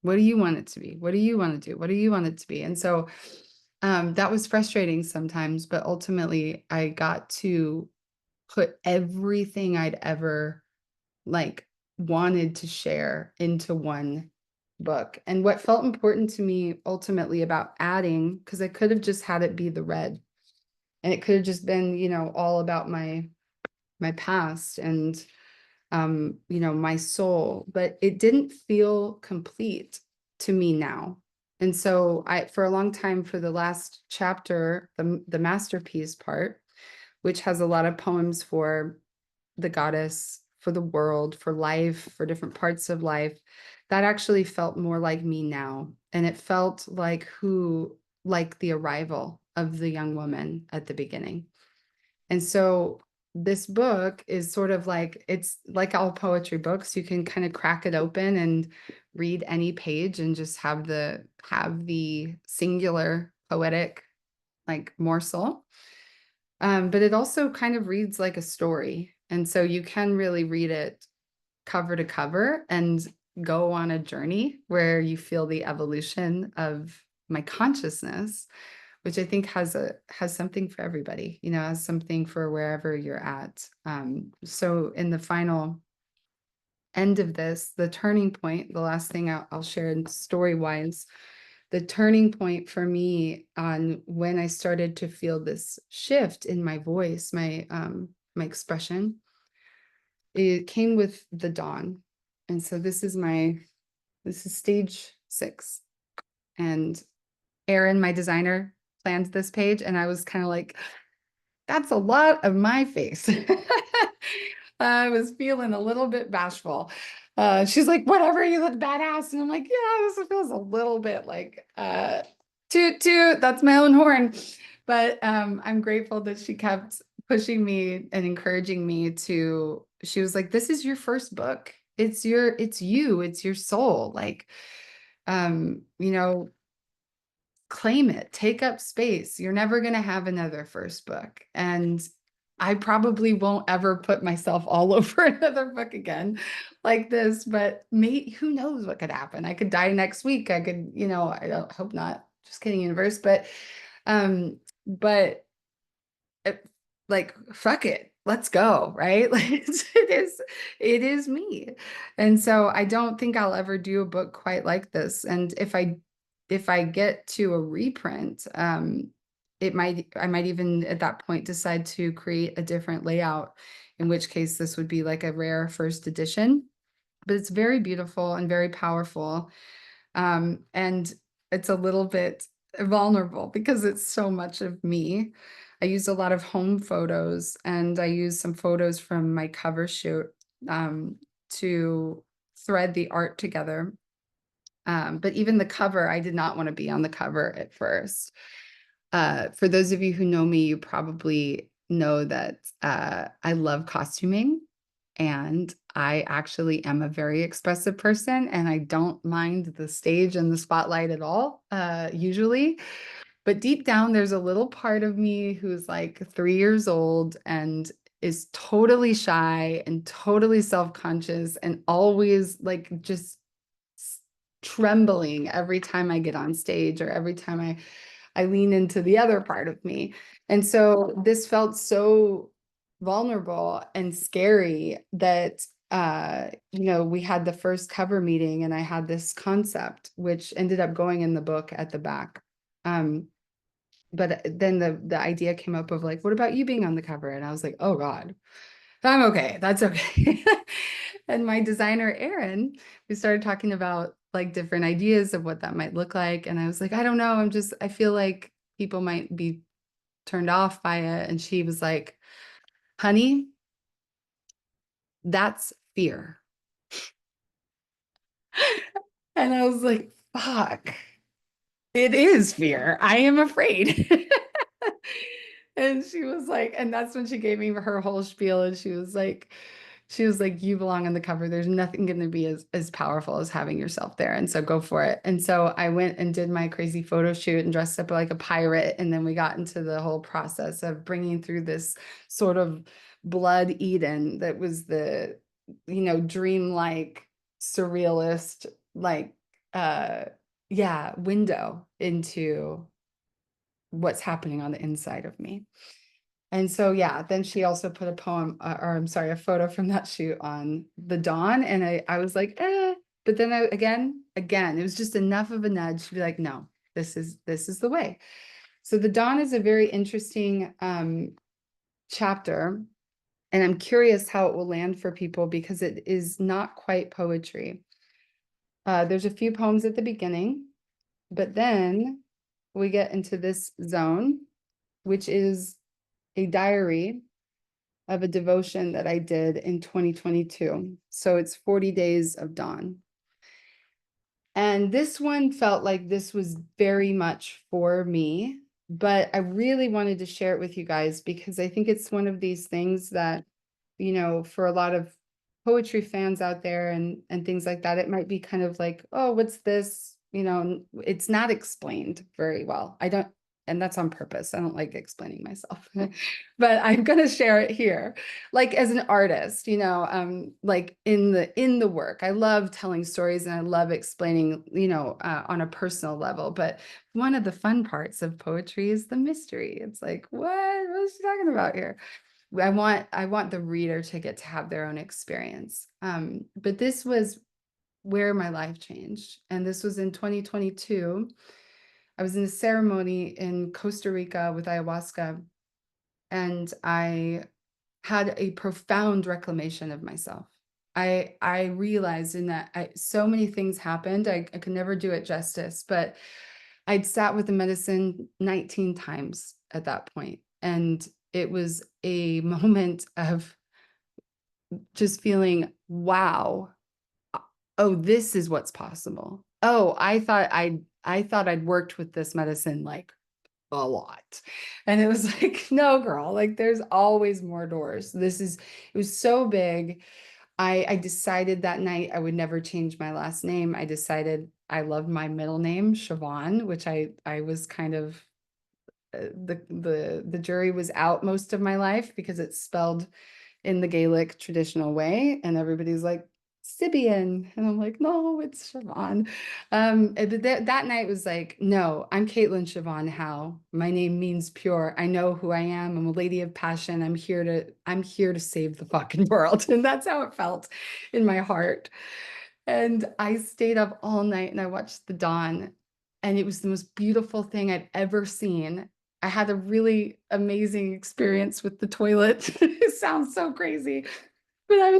What do you want it to be? What do you want to do? What do you want it to be? And so that was frustrating sometimes, but ultimately I got to put everything I'd ever wanted to share into one book. And what felt important to me ultimately about adding, because I could have just had it be the red, and it could have just been, all about my past and my soul, but it didn't feel complete to me now. And so for a long time, for the last chapter, the masterpiece part, which has a lot of poems for the goddess, for the world, for life, for different parts of life, that actually felt more like me now. And it felt like the arrival of the young woman at the beginning. And so this book is sort of like, it's like all poetry books. You can kind of crack it open and read any page and just have the singular poetic like morsel. But it also kind of reads like a story. And so you can really read it cover to cover and go on a journey where you feel the evolution of my consciousness, which I think has something for everybody, has something for wherever you're at. So in the final end of this, the turning point, the last thing I'll share story wise, the turning point for me on when I started to feel this shift in my voice, my expression, it came with the dawn. And so this is stage 6. And Erin, my designer, planned this page, and I was kind of like, that's a lot of my face. I was feeling a little bit bashful. She's like, whatever, you look badass. And I'm like, yeah, this feels a little bit like toot toot, that's my own horn. But I'm grateful that she kept pushing me and encouraging me to, she was like, this is your first book. It's you, it's your soul. Like, you know, claim it, take up space. You're never going to have another first book. And I probably won't ever put myself all over another book again like this, but who knows what could happen? I could die next week. I could, I don't hope not. Just kidding, universe. Um, but like, fuck it, let's go. Right. Like it is me. And so I don't think I'll ever do a book quite like this. And if I get to a reprint, I might even at that point decide to create a different layout, in which case this would be like a rare first edition. But it's very beautiful and very powerful. And it's a little bit vulnerable because it's so much of me. I used a lot of home photos, and I used some photos from my cover shoot to thread the art together. But even the cover, I did not want to be on the cover at first. For those of you who know me, you probably know that I love costuming, and I actually am a very expressive person, and I don't mind the stage and the spotlight at all, usually. But deep down, there's a little part of me who's like 3 years old and is totally shy and totally self-conscious and always like just trembling every time I get on stage or every time I lean into the other part of me. And so this felt so vulnerable and scary that we had the first cover meeting and I had this concept which ended up going in the book at the back. But then the idea came up of like, what about you being on the cover? And I was like, oh God, I'm okay. That's okay. And my designer, Erin, we started talking about like different ideas of what that might look like. And I was like, I don't know. I feel like people might be turned off by it. And she was like, honey, that's fear. And I was like, fuck, it is fear. I am afraid. And she was like, and that's when she gave me her whole spiel. And she was like, you belong on the cover. There's nothing going to be as powerful as having yourself there. And so go for it. And so I went and did my crazy photo shoot and dressed up like a pirate. And then we got into the whole process of bringing through this sort of blood Eden that was the, dreamlike, surrealist, like, window into what's happening on the inside of me. And so, yeah, then she also put a poem, or I'm sorry, a photo from that shoot on the dawn. And I was like, but then again, it was just enough of a nudge to be like, no, this is the way. So the dawn is a very interesting chapter. And I'm curious how it will land for people because it is not quite poetry. There's a few poems at the beginning, but then we get into this zone, which is a diary of a devotion that I did in 2022. So it's 40 days of dawn. And this one felt like this was very much for me. But I really wanted to share it with you guys because I think it's one of these things that, for a lot of poetry fans out there and things like that, it might be kind of like, oh, what's this? It's not explained very well. I don't, and that's on purpose. I don't like explaining myself, but I'm going to share it here. Like as an artist, like in the work, I love telling stories and I love explaining, on a personal level. But one of the fun parts of poetry is the mystery. It's like, what is she talking about here? I want the reader to get to have their own experience. But this was where my life changed. And this was in 2022. I was in a ceremony in Costa Rica with ayahuasca, and I had a profound reclamation of myself. I realized in that so many things happened. I could never do it justice, but I'd sat with the medicine 19 times at that point. And it was a moment of just feeling, wow, oh, this is what's possible. Oh, I thought I'd worked with this medicine like a lot. And it was like, no, girl, like there's always more doors. It was so big. I decided that night I would never change my last name. I decided I loved my middle name, Siobhan, which I was kind of the jury was out most of my life because it's spelled in the Gaelic traditional way, and everybody's like Sibian, and I'm like, no, it's Siobhan. But that night was like, no, I'm Caitlyn Siobhan Howe. My name means pure. I know who I am. I'm a lady of passion. I'm here to save the fucking world, and that's how it felt in my heart. And I stayed up all night and I watched the dawn, and it was the most beautiful thing I'd ever seen. I had a really amazing experience with the toilet. It sounds so crazy, but I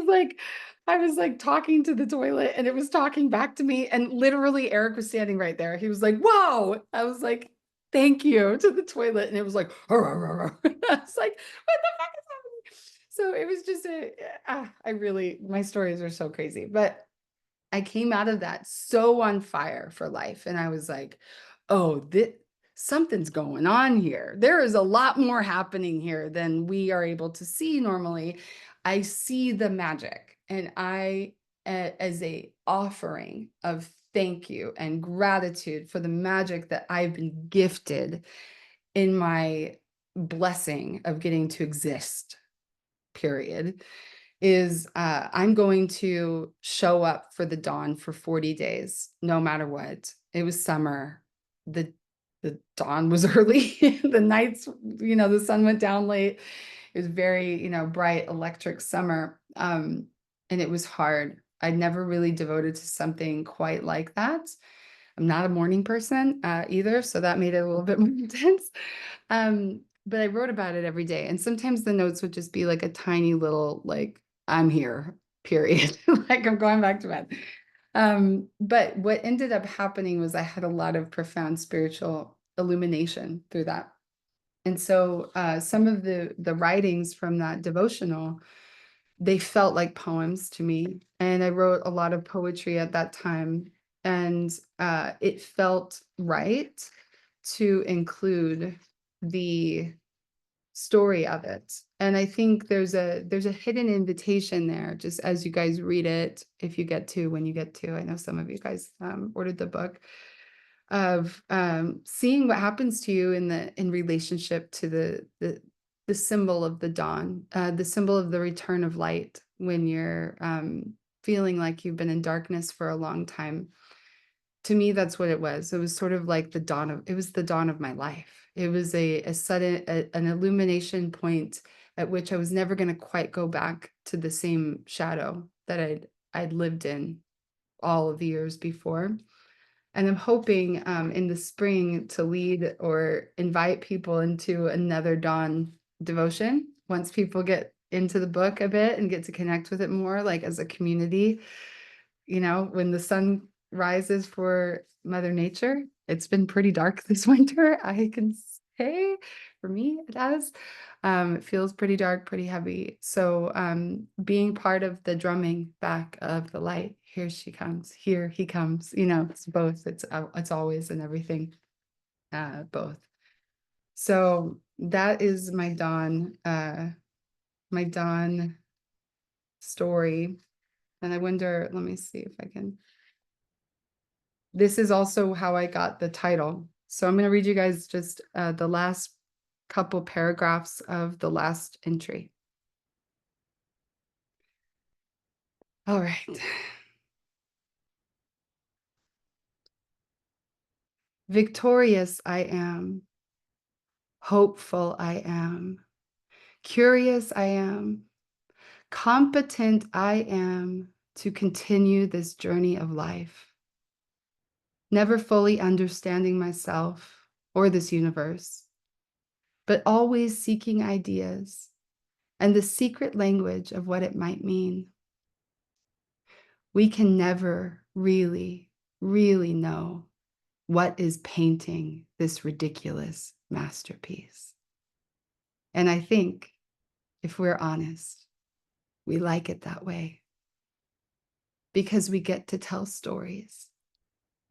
was like talking to the toilet and it was talking back to me. And literally Eric was standing right there. He was like, whoa. I was like, thank you to the toilet. And it was like, "Arr, arr, arr, arr." I was like, what the fuck is happening? So it was just my stories are so crazy, but I came out of that so on fire for life. And I was like, oh, something's going on here. There is a lot more happening here than we are able to see normally. I see the magic. And as a offering of thank you and gratitude for the magic that I've been gifted in my blessing of getting to exist, period, is I'm going to show up for the dawn for 40 days, no matter what. It was summer. The the dawn was early. The nights, the sun went down late. It was very, bright, electric summer. And it was hard. I'd never really devoted to something quite like that. I'm not a morning person either, so that made it a little bit more intense. But I wrote about it every day. And sometimes the notes would just be like a tiny little, like, I'm here, period. Like I'm going back to bed. But what ended up happening was I had a lot of profound spiritual illumination through that. And so some of the writings from that devotional, they felt like poems to me. And I wrote a lot of poetry at that time. And it felt right to include the story of it. And I think there's a hidden invitation there, just as you guys read it, if you get to, when you get to, I know some of you guys ordered the book, of seeing what happens to you in relationship to the symbol of the dawn, the symbol of the return of light when you're feeling like you've been in darkness for a long time. To me, that's what it was. It was sort of like it was the dawn of my life. It was a sudden, an illumination point at which I was never going to quite go back to the same shadow that I'd lived in all of the years before. And I'm hoping in the spring to lead or invite people into another dawn devotion once people get into the book a bit and get to connect with it more, like as a community. When the sun rises for Mother Nature, it's been pretty dark this winter. I can say for me, it has. It feels pretty dark, pretty heavy. So being part of the drumming back of the light, here she comes, here he comes, it's both. It's always and everything, both. So that is my dawn story. And I wonder, let me see if I can. This is also how I got the title. So I'm going to read you guys just the last couple paragraphs of the last entry. All right. Victorious I am, hopeful I am, curious I am, competent I am to continue this journey of life, never fully understanding myself or this universe, but always seeking ideas and the secret language of what it might mean. We can never really, really know what is painting this ridiculous masterpiece. And I think, if we're honest, we like it that way because we get to tell stories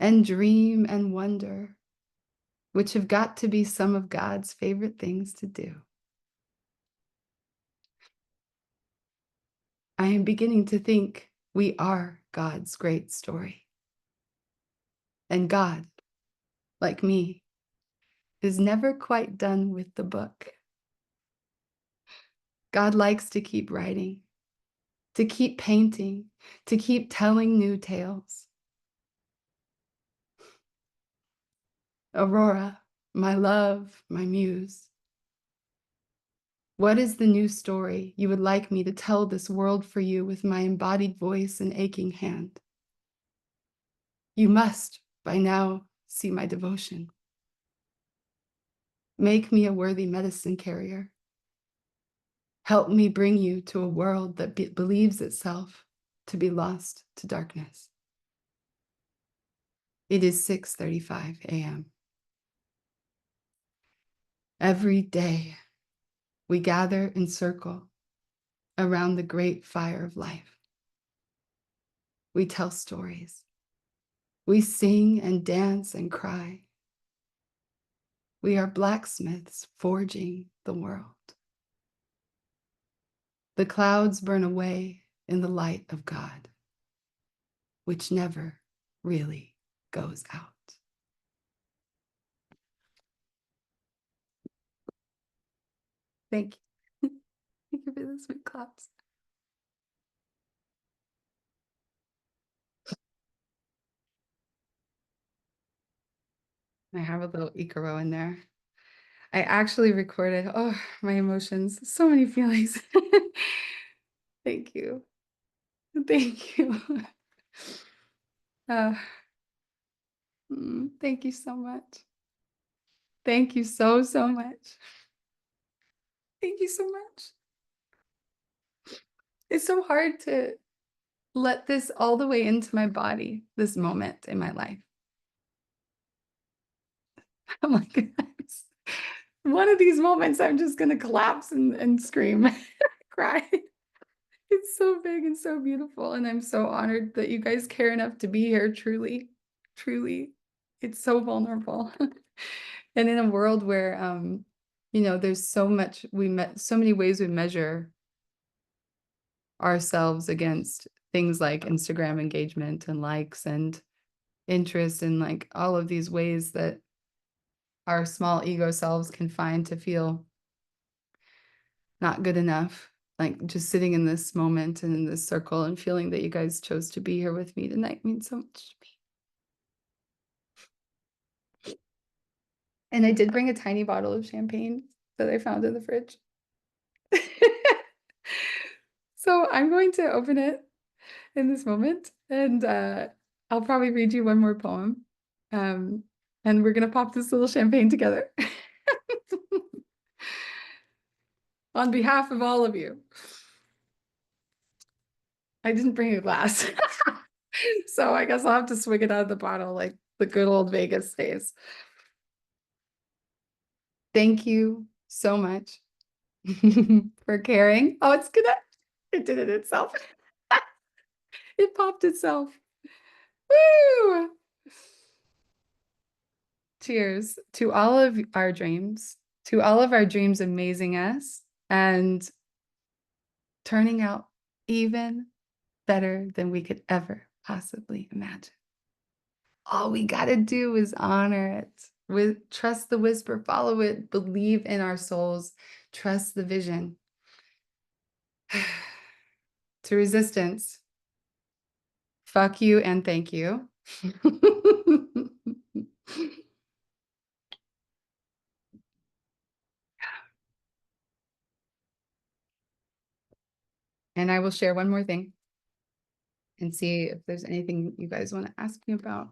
and dream and wonder, which have got to be some of God's favorite things to do. I am beginning to think we are God's great story. And God, like me, is never quite done with the book. God likes to keep writing, to keep painting, to keep telling new tales. Aurora, my love, my muse, what is the new story you would like me to tell this world for you with my embodied voice and aching hand? You must by now see my devotion. Make me a worthy medicine carrier. Help me bring you to a world that believes itself to be lost to darkness. It is 6:35 a.m. Every day we gather in circle around the great fire of life. We tell stories. We sing and dance and cry. We are blacksmiths forging the world. The clouds burn away in the light of God, which never really goes out. Thank you. Thank you for the sweet claps. I have a little Icaro in there. I actually recorded, oh, my emotions, so many feelings. Thank you. Thank you. Uh, thank you so much. Thank you so, so much. Thank you so much. It's so hard to let this all the way into my body, this moment in my life. I'm like, one of these moments, I'm just going to collapse and scream, cry. It's so big and so beautiful. And I'm so honored that you guys care enough to be here. Truly, truly. It's so vulnerable. And in a world where, there's so much, so many ways we measure ourselves against things like Instagram engagement and likes and interest and like all of these ways that our small ego selves can find to feel not good enough. Like just sitting in this moment and in this circle and feeling that you guys chose to be here with me tonight means so much to me. And I did bring a tiny bottle of champagne that I found in the fridge. So I'm going to open it in this moment and I'll probably read you one more poem. And we're gonna pop this little champagne together. On behalf of all of you. I didn't bring a glass. So I guess I'll have to swig it out of the bottle like the good old Vegas days. Thank you so much for caring. Oh, it did it itself. It popped itself. Woo! Cheers to all of our dreams, to all of our dreams amazing us and turning out even better than we could ever possibly imagine. All we got to do is honor it. With trust the whisper, follow it, believe in our souls, trust the vision. To resistance, fuck you and thank you. And I will share one more thing and see if there's anything you guys want to ask me about.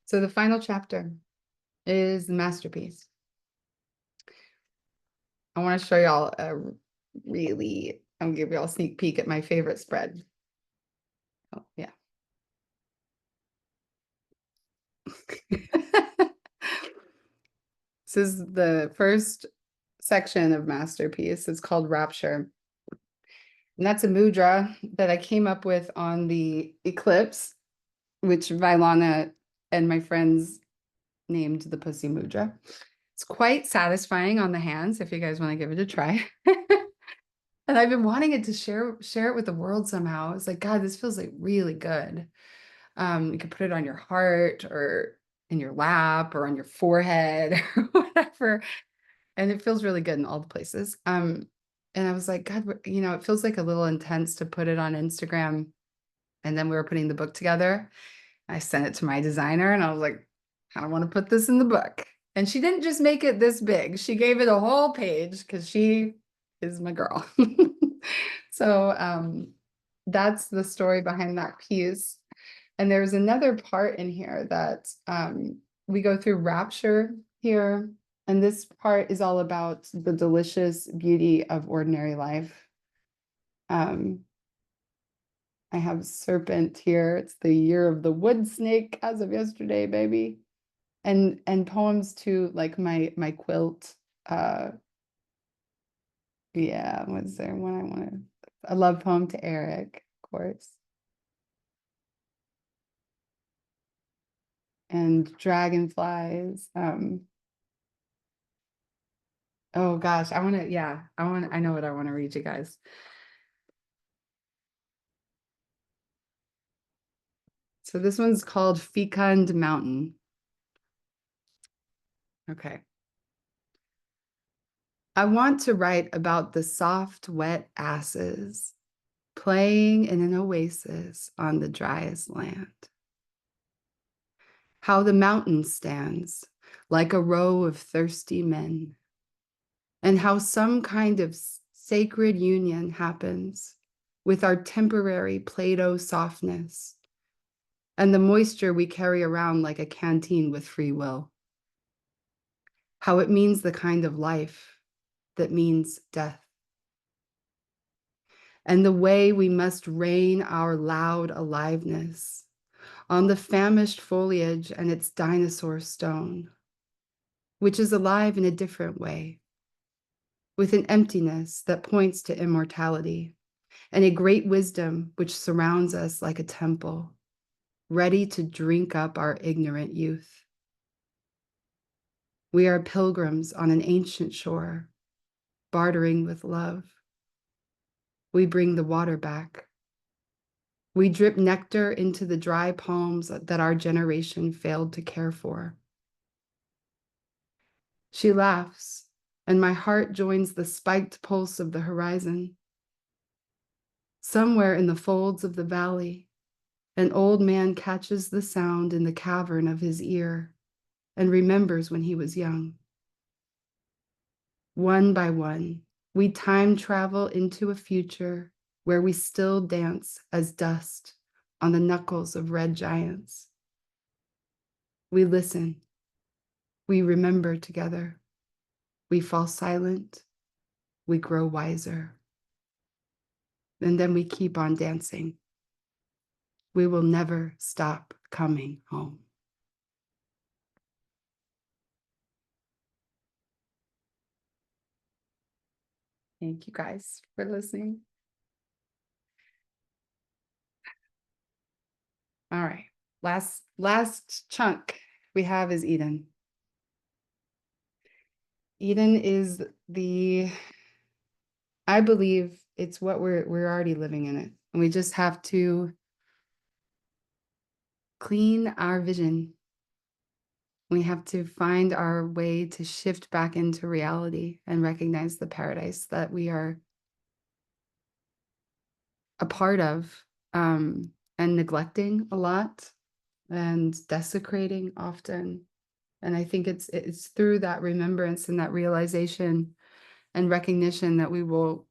So the final chapter is the masterpiece. I want to show y'all I'm gonna give y'all a sneak peek at my favorite spread. Oh, yeah. This is the first section of Masterpiece. It's called Rapture. And that's a mudra that I came up with on the eclipse, which Vailana and my friends named the Pussy Mudra. It's quite satisfying on the hands if you guys want to give it a try. And I've been wanting it to share it with the world somehow. It's like, God, this feels like really good. You can put it on your heart or in your lap or on your forehead or whatever. And it feels really good in all the places. And I was like, God, it feels like a little intense to put it on Instagram. And then we were putting the book together. I sent it to my designer and I was like, I want to put this in the book. And she didn't just make it this big. She gave it a whole page because she is my girl. So that's the story behind that piece. And there's another part in here that we go through rapture here. And this part is all about the delicious beauty of ordinary life. I have serpent here. It's the year of the wood snake as of yesterday, baby. And poems too, like my quilt. Yeah, was there one I wanted? A love poem to Eric, of course. And dragonflies. Oh gosh, I know what I want to read you guys. So this one's called Fecund Mountain. Okay. I want to write about the soft, wet asses playing in an oasis on the driest land. How the mountain stands like a row of thirsty men, and how some kind of sacred union happens with our temporary Play-Doh softness and the moisture we carry around like a canteen with free will. How it means the kind of life that means death. And the way we must rain our loud aliveness on the famished foliage and its dinosaur stone, which is alive in a different way, with an emptiness that points to immortality and a great wisdom which surrounds us like a temple, ready to drink up our ignorant youth. We are pilgrims on an ancient shore, bartering with love. We bring the water back. We drip nectar into the dry palms that our generation failed to care for. She laughs, and my heart joins the spiked pulse of the horizon. Somewhere in the folds of the valley, an old man catches the sound in the cavern of his ear and remembers when he was young. One by one, we time travel into a future where we still dance as dust on the knuckles of red giants. We listen. We remember together. We fall silent. We grow wiser. And then we keep on dancing. We will never stop coming home. Thank you guys for listening. All right. Last chunk we have is Eden. Eden is I believe it's what we're already living in it. And we just have to clean our vision. We have to find our way to shift back into reality and recognize the paradise that we are a part of, and neglecting a lot and desecrating often. And I think it's through that remembrance and that realization and recognition that we will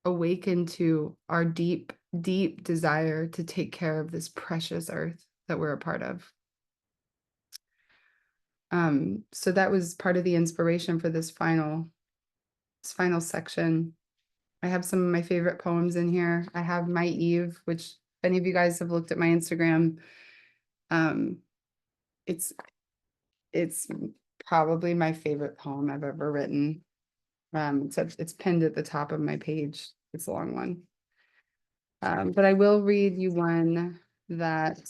awaken to our deep, deep desire to take care of this precious earth that we're a part of. So that was part of the inspiration for this final section. I have some of my favorite poems in here. I have My Eve, which if any of you guys have looked at my Instagram, it's probably my favorite poem I've ever written. It's pinned at the top of my page. It's a long one. But I will read you one that,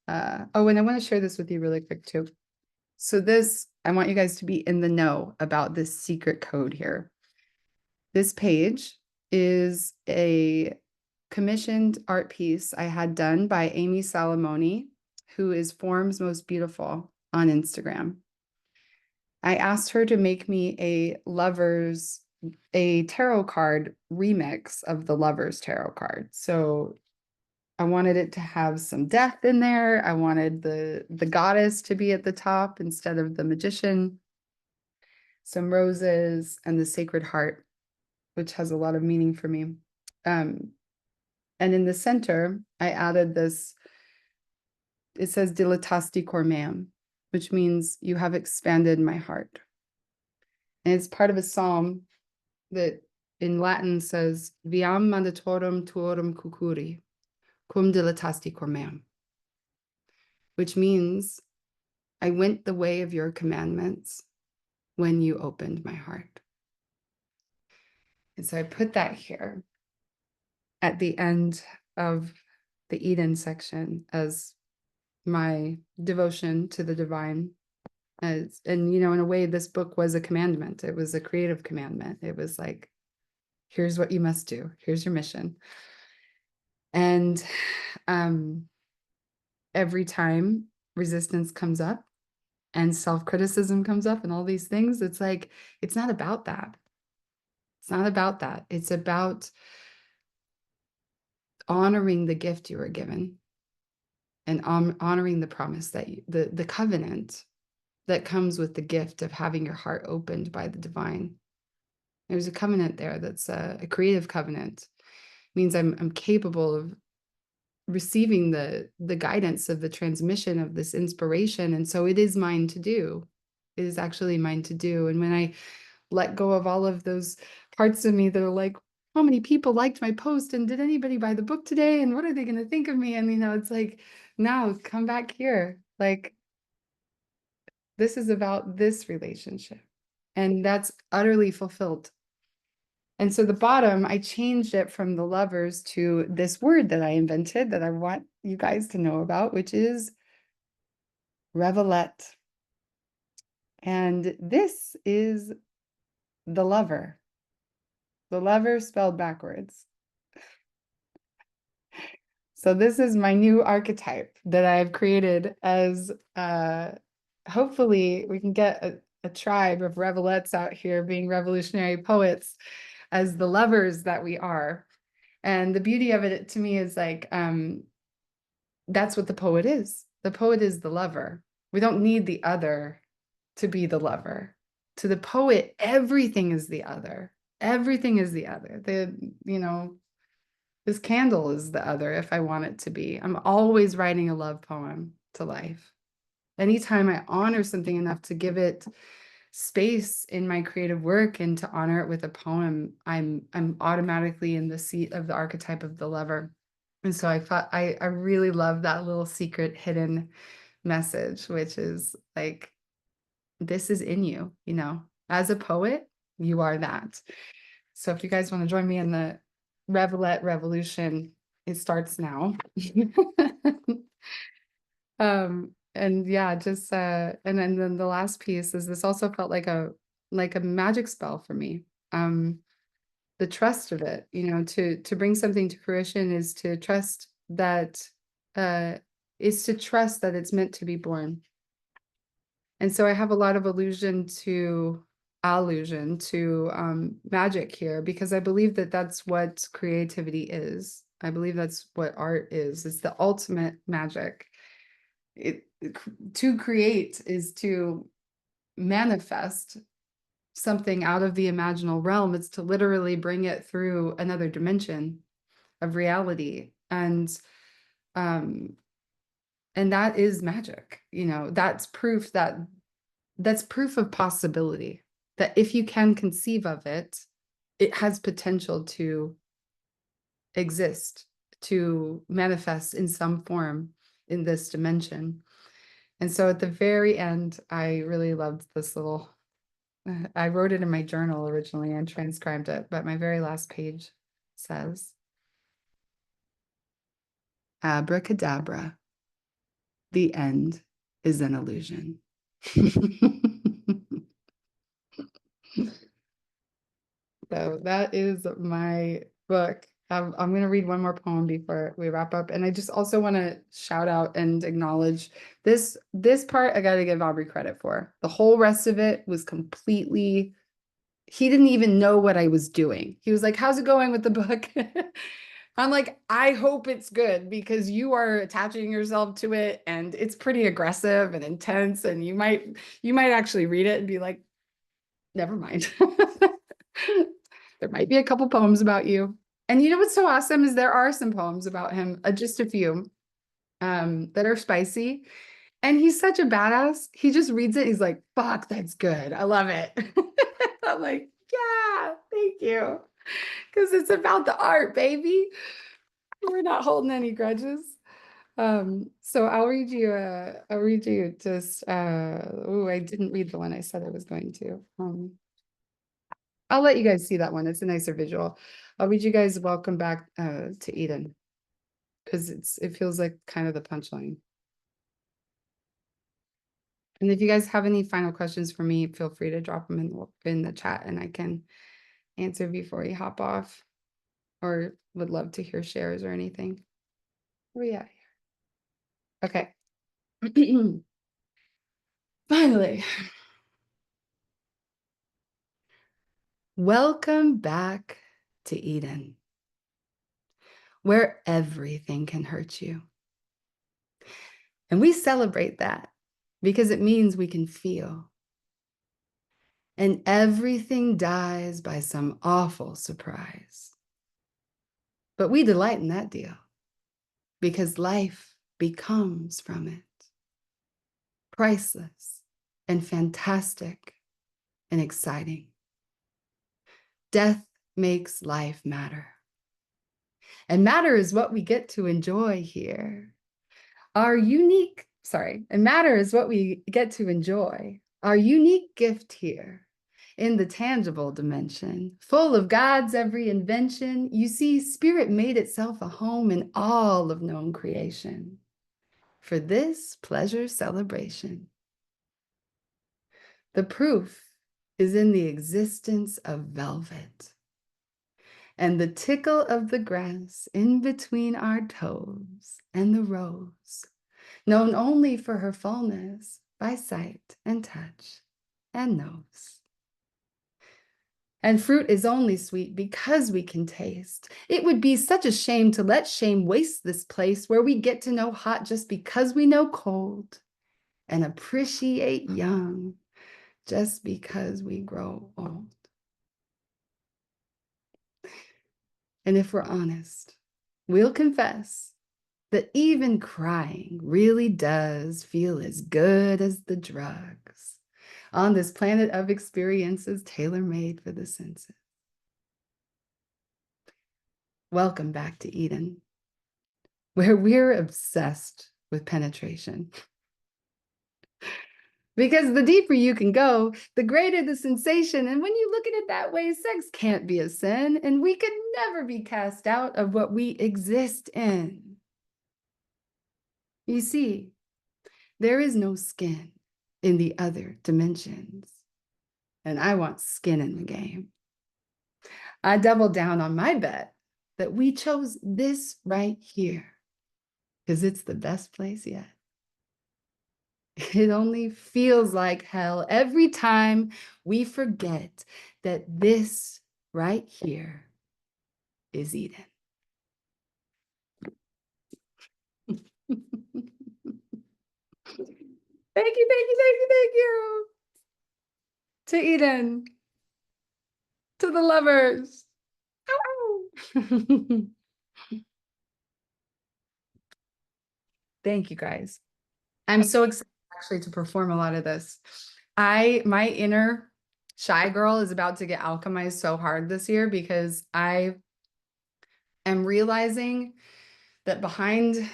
oh, and I want to share this with you really quick too. So this, I want you guys to be in the know about this secret code here. This page is a commissioned art piece I had done by Amy Salamoni, who is Form's Most Beautiful on Instagram. I asked her to make me a tarot card remix of the Lovers tarot card. So I wanted it to have some death in there. I wanted the goddess to be at the top instead of the magician, some roses, and the Sacred Heart, which has a lot of meaning for me. And in the center, I added this, it says dilatasti cor meam, which means you have expanded my heart. And it's part of a psalm that in Latin says, Viam mandatorum tuorum cucuri, cum dilatasti cor meam, which means I went the way of your commandments when you opened my heart. And so I put that here at the end of the Eden section as my devotion to the divine. And in a way, this book was a commandment. It was a creative commandment. It was like, here's what you must do. Here's your mission. And every time resistance comes up and self-criticism comes up and all these things, it's like, it's not about that. It's not about that. It's about honoring the gift you were given and honoring the promise that the covenant that comes with the gift of having your heart opened by the divine. There's a covenant there that's a creative covenant. It means I'm capable of receiving the guidance of the transmission of this inspiration. And so it is mine to do. It is actually mine to do. And when I let go of all of those parts of me that are like, how many people liked my post and did anybody buy the book today? And what are they going to think of me? And, it's like, now come back here. Like, this is about this relationship. And that's utterly fulfilled. And so the bottom, I changed it from the lovers to this word that I invented that I want you guys to know about, which is revelette. And this is the lover spelled backwards. So this is my new archetype that I've created as, hopefully we can get a tribe of revelettes out here being revolutionary poets as the lovers that we are. And the beauty of it to me is like, that's what the poet is. The poet is the lover. We don't need the other to be the lover. To the poet, everything is the other. Everything is the other. This candle is the other if I want it to be. I'm always writing a love poem to life. Anytime I honor something enough to give it space in my creative work and to honor it with a poem, I'm automatically in the seat of the archetype of the lover. And so I thought I really love that little secret hidden message, which is like, this is in you, as a poet, you are that. So if you guys want to join me in the Revelette revolution, it starts now. And yeah, just and then the last piece is this also felt like a like a magic spell for me. The trust of it, to bring something to fruition is to trust that it's meant to be born. And so I have a lot of allusion to magic here, because I believe that that's what creativity is. I believe that's what art is. It's the ultimate magic. To create is to manifest something out of the imaginal realm. It's to literally bring it through another dimension of reality. And that is magic. That's proof of possibility, that if you can conceive of it, it has potential to exist, to manifest in some form in this dimension. And so at the very end, I really loved this little, I wrote it in my journal originally and transcribed it, but my very last page says, "Abracadabra, the end is an illusion." So that is my book. I'm going to read one more poem before we wrap up. And I just also want to shout out and acknowledge this part I got to give Aubrey credit for. The whole rest of it was completely, he didn't even know what I was doing. He was like, "How's it going with the book?" I'm like, "I hope it's good, because you are attaching yourself to it and it's pretty aggressive and intense, and you might actually read it and be like, never mind." There might be a couple poems about you. And you know what's so awesome is there are some poems about him, just a few, that are spicy. And he's such a badass. He just reads it. He's like, "Fuck, that's good. I love it." I'm like, "Yeah, thank you." Because it's about the art, baby. We're not holding any grudges. So I'll read you just, oh, I didn't read the one I said I was going to. I'll let you guys see that one. It's a nicer visual. I'll read you guys "Welcome Back to Eden," because it feels like kind of the punchline. And if you guys have any final questions for me, feel free to drop them in the chat and I can answer before you hop off, or would love to hear shares or anything. Oh yeah. Okay. Finally. Welcome back to Eden, where everything can hurt you. And we celebrate that because it means we can feel. And everything dies by some awful surprise. But we delight in that deal, because life becomes from it. Priceless and fantastic and exciting. Death makes life matter. And matter is what we get to enjoy here. And matter is what we get to enjoy. Our unique gift here in the tangible dimension, full of God's every invention. You see, spirit made itself a home in all of known creation for this pleasure celebration. The proof is in the existence of velvet and the tickle of the grass in between our toes, and the rose, known only for her fullness by sight and touch and nose. And fruit is only sweet because we can taste. It would be such a shame to let shame waste this place where we get to know hot just because we know cold, and appreciate young just because we grow old. And if we're honest, we'll confess that even crying really does feel as good as the drugs on this planet of experiences tailor-made for the senses. Welcome back to Eden, where we're obsessed with penetration. Because the deeper you can go, the greater the sensation. And when you look at it that way, sex can't be a sin, and we could never be cast out of what we exist in. You see, there is no skin in the other dimensions. and I want skin in the game. I doubled down on my bet that we chose this right here because it's the best place yet. It only feels like hell every time we forget that this right here is Eden. Thank you, thank you, thank you, thank you. To Eden, to the lovers. Thank you guys. I'm so excited actually to perform a lot of this. My inner shy girl is about to get alchemized so hard this year because I am realizing that behind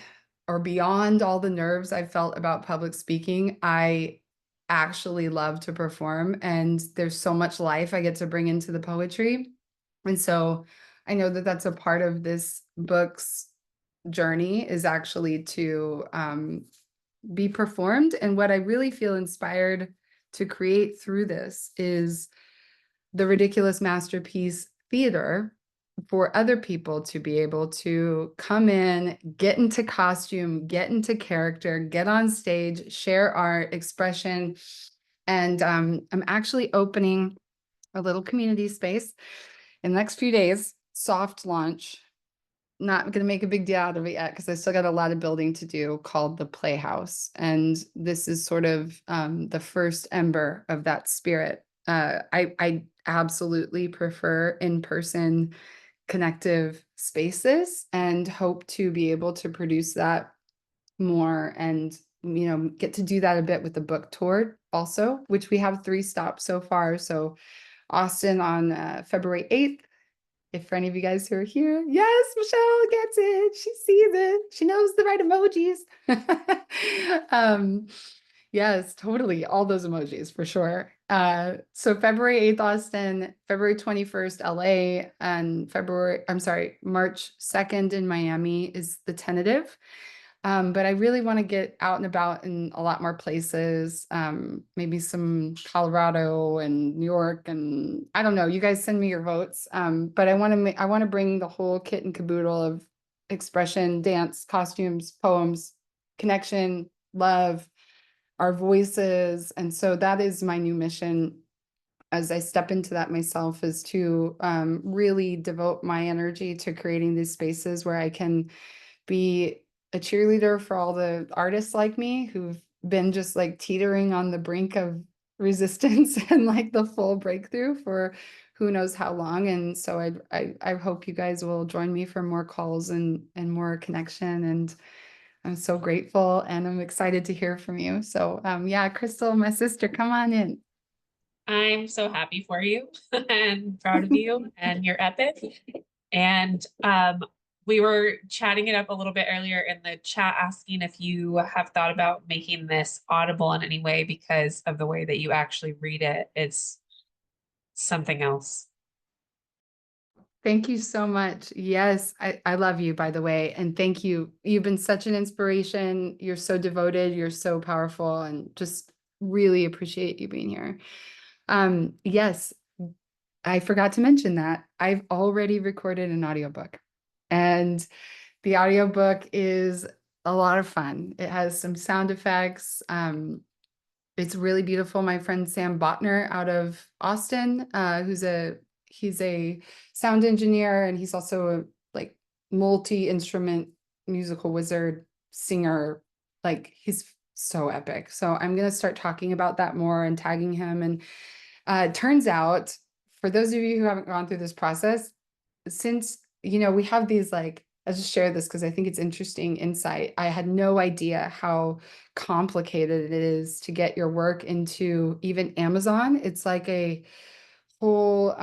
or beyond all the nerves I felt about public speaking, I actually love to perform, and there's so much life I get to bring into the poetry. And so I know that that's a part of this book's journey, is actually to be performed. And what I really feel inspired to create through this is the ridiculous masterpiece theater for other people to be able to come in, get into costume, get into character, get on stage, share art, expression. And I'm actually opening a little community space in the next few days, soft launch. Not going to make a big deal out of it yet because I still got a lot of building to do, called the Playhouse. And this is sort of the first ember of that spirit. I absolutely prefer in-person connective spaces and hope to be able to produce that more and get to do that a bit with the book tour also, which we have 3 stops so far. So Austin on February 8th. If for any of you guys who are here, yes, Michelle gets it. She sees it. She knows the right emojis. Yes, totally. All those emojis for sure. So February 8th, Austin, February 21st, LA, and March 2nd in Miami is the tentative. But I really want to get out and about in a lot more places, maybe some Colorado and New York, and I don't know, you guys send me your votes. But I want to bring the whole kit and caboodle of expression, dance, costumes, poems, connection, love, our voices. And so that is my new mission as I step into that myself, is to really devote my energy to creating these spaces where I can be a cheerleader for all the artists like me who've been just like teetering on the brink of resistance and like the full breakthrough for who knows how long. And so I hope you guys will join me for more calls and more connection. And I'm so grateful and I'm excited to hear from you. So yeah, Crystal, my sister, come on in. I'm so happy for you and proud of you and your epic. And we were chatting it up a little bit earlier in the chat, asking if you have thought about making this audible in any way because of the way that you actually read it. It's something else. Thank you so much. Yes, I love you, by the way. And thank you. You've been such an inspiration. You're so devoted. You're so powerful, and just really appreciate you being here. Yes, I forgot to mention that I've already recorded an audiobook, and the audiobook is a lot of fun. It has some sound effects. It's really beautiful. My friend Sam Botner out of Austin, he's a sound engineer, and he's also a like multi-instrument musical wizard, singer. Like, he's so epic. So I'm gonna start talking about that more and tagging him. And it turns out, for those of you who haven't gone through this process, since we have these, like, I'll just share this because I think it's interesting insight. I had no idea how complicated it is to get your work into even Amazon. It's like a whole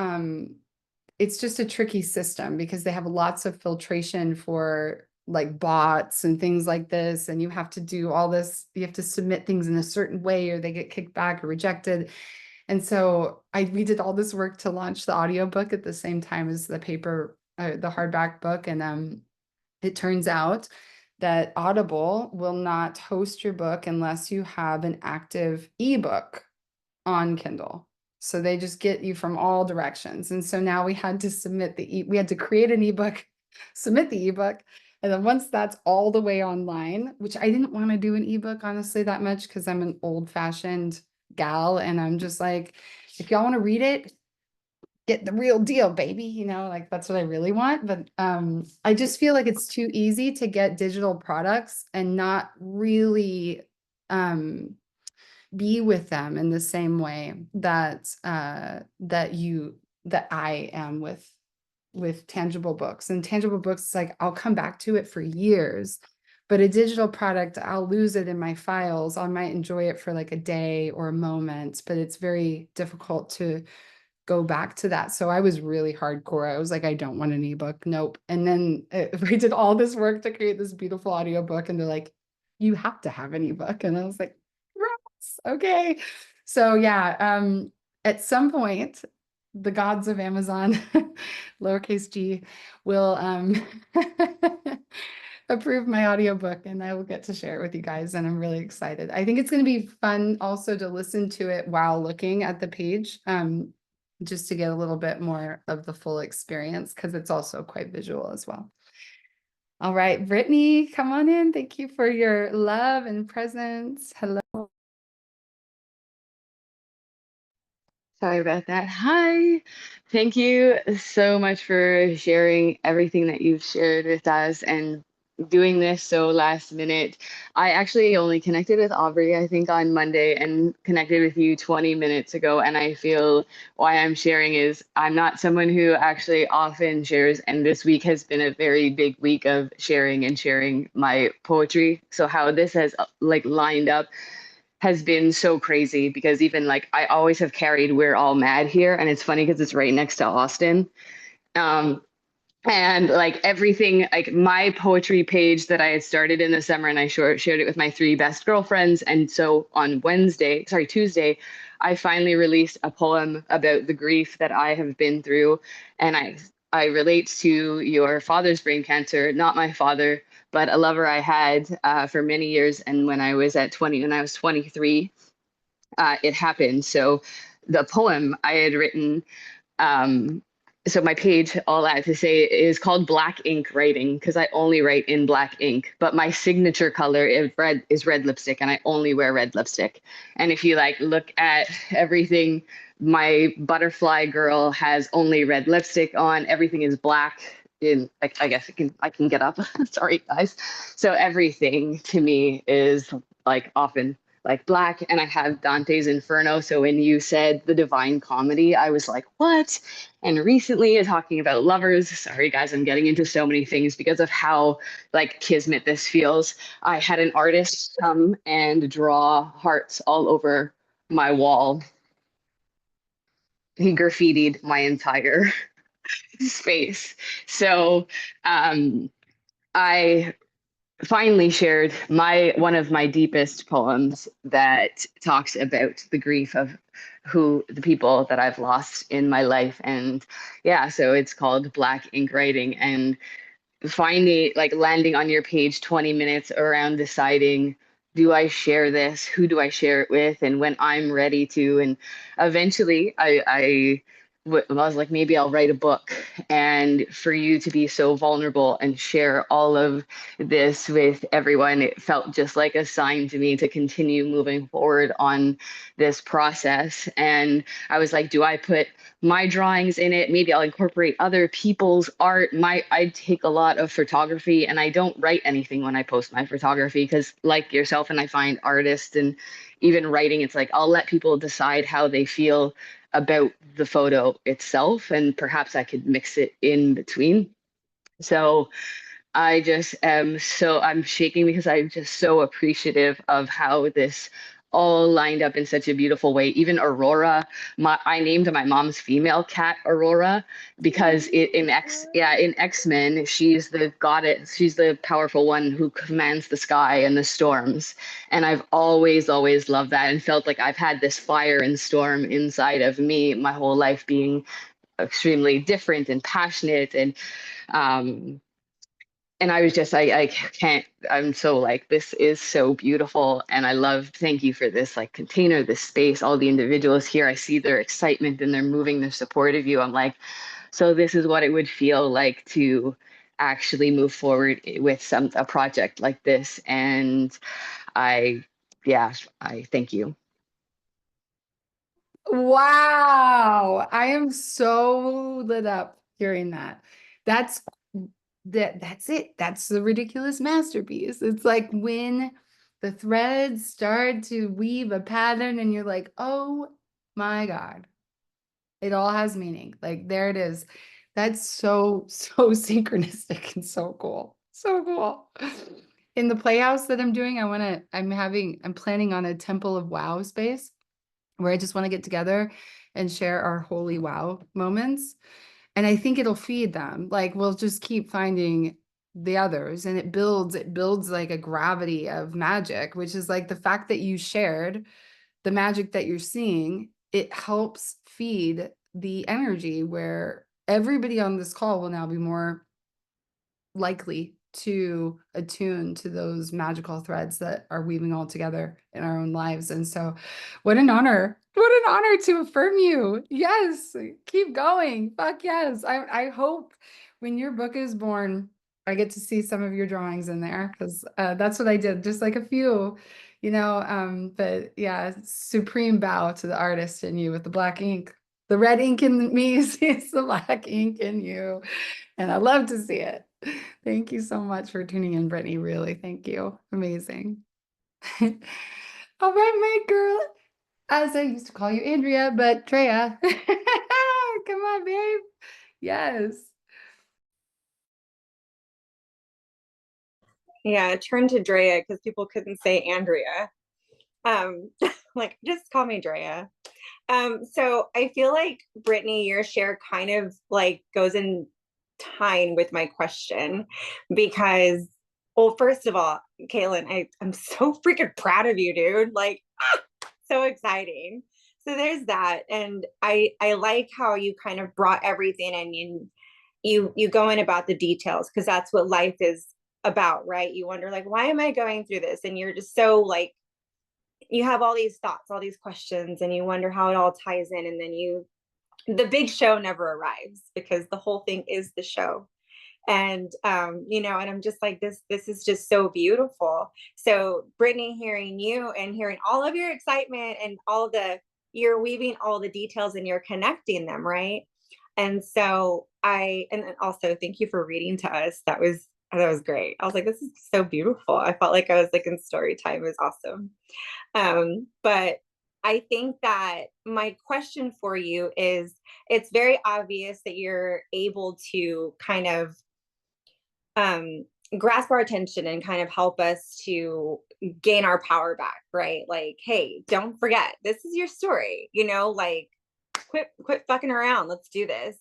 it's just a tricky system because they have lots of filtration for like bots and things like this, and you have to do all this, you have to submit things in a certain way or they get kicked back or rejected. And so we did all this work to launch the audiobook at the same time as the the hardback book. And it turns out that Audible will not host your book unless you have an active ebook on Kindle. So they just get you from all directions. And so now we had to we had to create an ebook, submit the ebook. And then once that's all the way online, which I didn't want to do an ebook honestly that much because I'm an old-fashioned gal and I'm just like, if y'all want to read it, get the real deal, baby. Like that's what I really want. But I just feel like it's too easy to get digital products and not really be with them in the same way that I am with tangible books. And tangible books, it's like I'll come back to it for years. But a digital product, I'll lose it in my files. I might enjoy it for like a day or a moment, but it's very difficult to go back to that. So I was really hardcore. I was like, I don't want an ebook. Nope. And then we did all this work to create this beautiful audiobook, and they're like, you have to have an ebook. And I was like, okay. So yeah, at some point, the gods of Amazon, lowercase g, will approve my audiobook and I will get to share it with you guys. And I'm really excited. I think it's going to be fun also to listen to it while looking at the page, just to get a little bit more of the full experience because it's also quite visual as well. All right, Brittany, come on in. Thank you for your love and presence. Hello. Sorry about that. Hi. Thank you so much for sharing everything that you've shared with us and doing this so last minute. I actually only connected with Aubrey, I think, on Monday and connected with you 20 minutes ago. And I feel why I'm sharing is I'm not someone who actually often shares. And this week has been a very big week of sharing and sharing my poetry. So how this has like lined up has been so crazy because even like I always have carried We're All Mad here, and it's funny because it's right next to Austin. Um, and like everything, like my poetry page that I had started in the summer, and I shared it with my three best girlfriends. And so on Tuesday, I finally released a poem about the grief that I have been through, and I relate to your father's brain cancer, not my father, but a lover I had for many years. And when I was 23, it happened. So the poem I had written, um, so my page, all I have to say is called Black Ink Writing because I only write in black ink. But my signature color is red lipstick, and I only wear red lipstick. And if you like look at everything, my butterfly girl has only red lipstick on. Everything is black. I guess I can get up. Sorry, guys. So everything to me is like often like black, and I have Dante's Inferno. So when you said the Divine Comedy, I was like, what? And recently, talking about lovers, sorry guys, I'm getting into so many things because of how like kismet this feels. I had an artist come and draw hearts all over my wall. He graffitied my entire space. So I finally shared my one of my deepest poems that talks about the grief of who the people that I've lost in my life. And yeah, so it's called Black Ink Writing. And finding like landing on your page 20 minutes around deciding, do I share this? Who do I share it with? And when I'm ready to. And eventually I was like, maybe I'll write a book. And for you to be so vulnerable and share all of this with everyone, it felt just like a sign to me to continue moving forward on this process. And I was like, do I put my drawings in it? Maybe I'll incorporate other people's art. I take a lot of photography, and I don't write anything when I post my photography because, like yourself, and I find artists and even writing, it's like I'll let people decide how they feel about the photo itself, and perhaps I could mix it in between. So I just am so I'm shaking because I'm just so appreciative of how this all lined up in such a beautiful way. Even Aurora, I named my mom's female cat Aurora because in X-Men, she's the goddess, she's the powerful one who commands the sky and the storms. And I've always loved that and felt like I've had this fire and storm inside of me my whole life, being extremely different and passionate and um and I was just, I can't, I'm so like, this is so beautiful. And I love, thank you for this like container, this space, all the individuals here. I see their excitement and they're moving, their support of you. I'm like, so this is what it would feel like to actually move forward with a project like this. And I, yeah, I thank you. Wow. I am so lit up hearing that. That's that's it. That's the ridiculous masterpiece. It's like when the threads start to weave a pattern and you're like, oh my God, it all has meaning. Like there it is. That's so, so synchronistic and so cool. So cool. In the playhouse that I'm doing, I'm planning on a Temple of Wow space where I just want to get together and share our holy wow moments. And I think it'll feed them. Like we'll just keep finding the others and it builds like a gravity of magic, which is like the fact that you shared the magic that you're seeing, it helps feed the energy where everybody on this call will now be more likely to attune to those magical threads that are weaving all together in our own lives. And so what an honor. What an honor to affirm you. Yes, keep going. Fuck yes. I hope when your book is born, I get to see some of your drawings in there because that's what I did, just like a few, but yeah, supreme bow to the artist in you with the black ink. The red ink in me sees the black ink in you. And I love to see it. Thank you so much for tuning in, Brittany. Really, thank you. Amazing. All right, my girl. As I used to call you Andrea, but Drea. Come on, babe. Yes. Yeah, it turned to Drea because people couldn't say Andrea. Um, like just call me Drea. So I feel like Brittany, your share kind of like goes in time with my question because, well, first of all, Caitlyn, I'm so freaking proud of you, dude. Like, so exciting. So there's that, and I like how you kind of brought everything and you go in about the details because that's what life is about, right? You wonder like, why am I going through this? And you're just so like, you have all these thoughts, all these questions, and you wonder how it all ties in, and then the big show never arrives because the whole thing is the show. And and I'm just like, this is just so beautiful. So Brittany, hearing you and hearing all of your excitement and you're weaving all the details and you're connecting them, right? And so and also thank you for reading to us. That was great. I was like, this is so beautiful. I felt like I was like in story time. It was awesome. But I think that my question for you is, it's very obvious that you're able to kind of grasp our attention and kind of help us to gain our power back, right? Like, hey, don't forget, this is your story, like quit fucking around. Let's do this.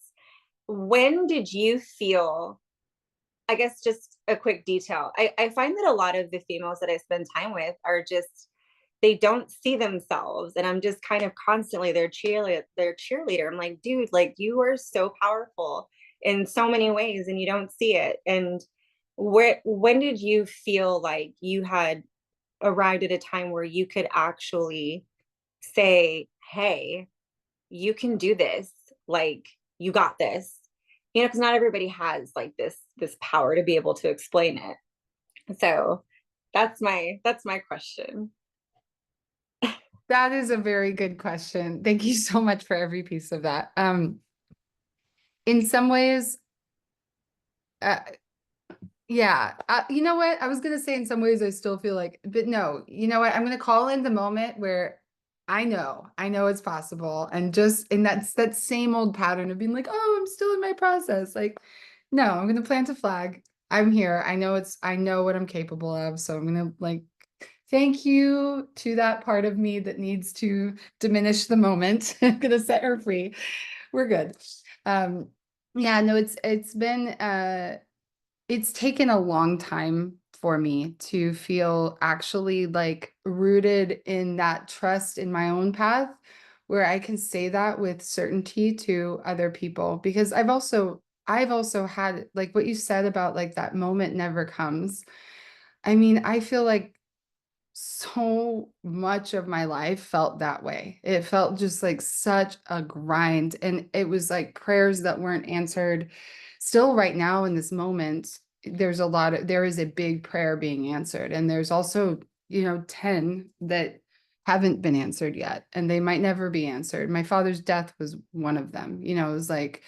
When did you feel, I guess just a quick detail. I find that a lot of the females that I spend time with are just, they don't see themselves. And I'm just kind of constantly their cheerleader. I'm like, dude, like you are so powerful in so many ways and you don't see it. And when did you feel like you had arrived at a time where you could actually say, hey, you can do this, like you got this, because not everybody has like this power to be able to explain it. So that's my question. That is a very good question. Thank you so much for every piece of that. In some ways, uh, yeah, you know what? I was gonna say in some ways I still feel like, but no, you know what? I'm gonna call in the moment where I know it's possible, and that's that same old pattern of being like, oh, I'm still in my process. Like, no, I'm gonna plant a flag. I'm here. I know what I'm capable of. So I'm gonna like thank you to that part of me that needs to diminish the moment. I'm gonna set her free. We're good. Yeah, no, it's taken a long time for me to feel actually like rooted in that trust in my own path where I can say that with certainty to other people because I've also I've also had like what you said about like that moment never comes. I mean, I feel like so much of my life felt that way. It felt just like such a grind. And it was like prayers that weren't answered. Still, right now in this moment, there is a big prayer being answered. And there's also, 10 that haven't been answered yet. And they might never be answered. My father's death was one of them. It was like,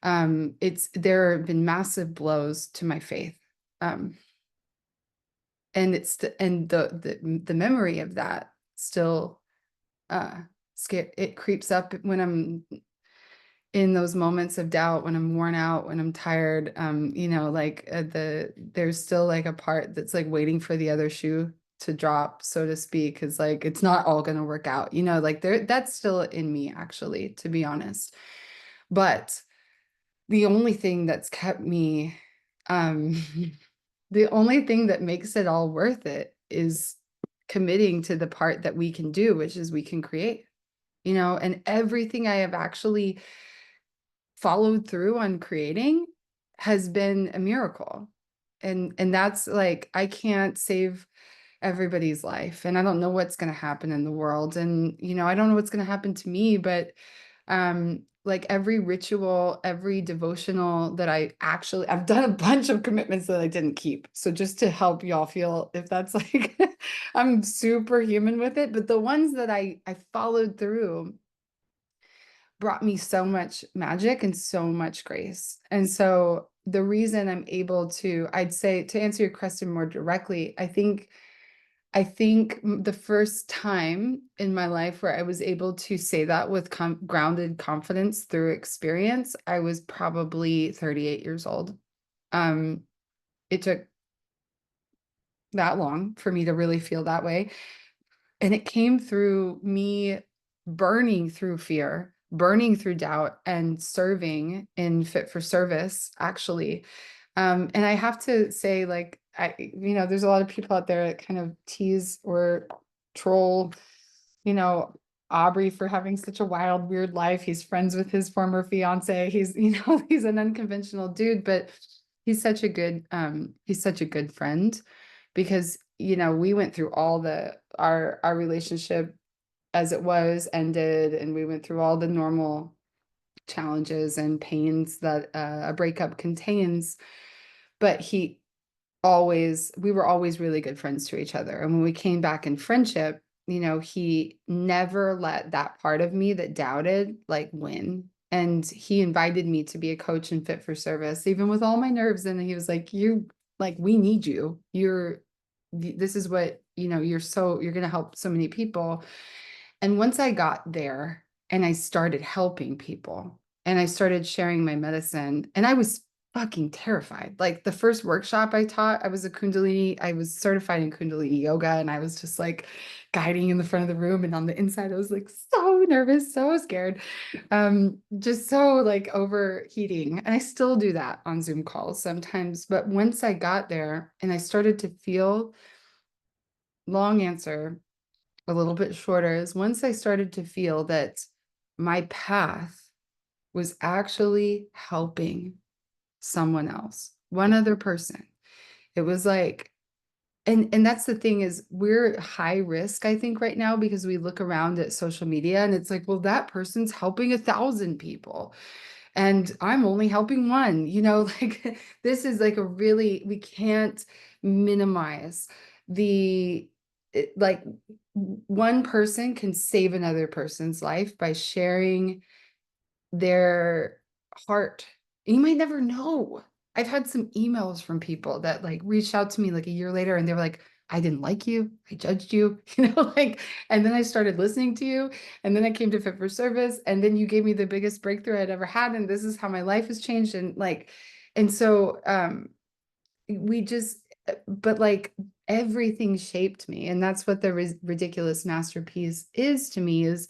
there have been massive blows to my faith. Um, and the memory of that still it creeps up when I'm in those moments of doubt, when I'm worn out, when I'm tired. There's still like a part that's like waiting for the other shoe to drop, so to speak, because like it's not all going to work out, like that's still in me, actually, to be honest. But the only thing that's kept me um the only thing that makes it all worth it is committing to the part that we can do, which is we can create, and everything I have actually followed through on creating has been a miracle. And that's like, I can't save everybody's life, and I don't know what's going to happen in the world, and I don't know what's going to happen to me, but like every ritual, every devotional that I've done a bunch of commitments that I didn't keep. So just to help y'all feel if that's like I'm super human with it, but the ones that I followed through brought me so much magic and so much grace. And so the reason I'm able to, I'd say, to answer your question more directly, I think the first time in my life where I was able to say that with grounded confidence through experience, I was probably 38 years old. It took that long for me to really feel that way. And it came through me burning through fear, burning through doubt, and serving in Fit for Service, actually. And I have to say, like, there's a lot of people out there that kind of tease or troll, you know, Aubrey for having such a wild, weird life. He's friends with his former fiance. He's, he's an unconventional dude, but he's such a good friend because, we went through all our relationship as it was ended, and we went through all the normal challenges and pains that a breakup contains. But we were always really good friends to each other. And when we came back in friendship, he never let that part of me that doubted like win. And he invited me to be a coach and Fit for Service, even with all my nerves. And he was like, we need you. This is what, you're going to help so many people. And once I got there and I started helping people and I started sharing my medicine, and I was fucking terrified. Like the first workshop I taught, I was certified in Kundalini yoga, and I was just like guiding in the front of the room. And on the inside, I was like so nervous, so scared, just so like overheating. And I still do that on Zoom calls sometimes. But once I got there and I started to feel, long answer, a little bit shorter, is once I started to feel that my path was actually helping someone else, one other person. It was like, and that's the thing, is we're high risk, I think, right now, because we look around at social media and it's like, well, that person's helping 1,000 people and I'm only helping one, like this is like we can't minimize like one person can save another person's life by sharing their heart. You might never know. I've had some emails from people that like reached out to me like a year later and they were like, I didn't like you. I judged you, like, and then I started listening to you. And then I came to Fit for Service. And then you gave me the biggest breakthrough I'd ever had. And this is how my life has changed. And like, and so we just, but like everything shaped me. And that's what the ridiculous masterpiece is to me, is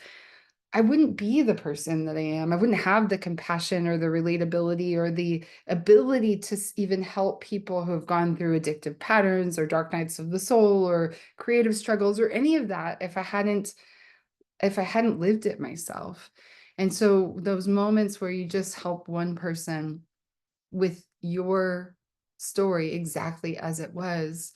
I wouldn't be the person that I am. I wouldn't have the compassion or the relatability or the ability to even help people who have gone through addictive patterns or dark nights of the soul or creative struggles or any of that if I hadn't lived it myself. And so those moments where you just help one person with your story exactly as it was,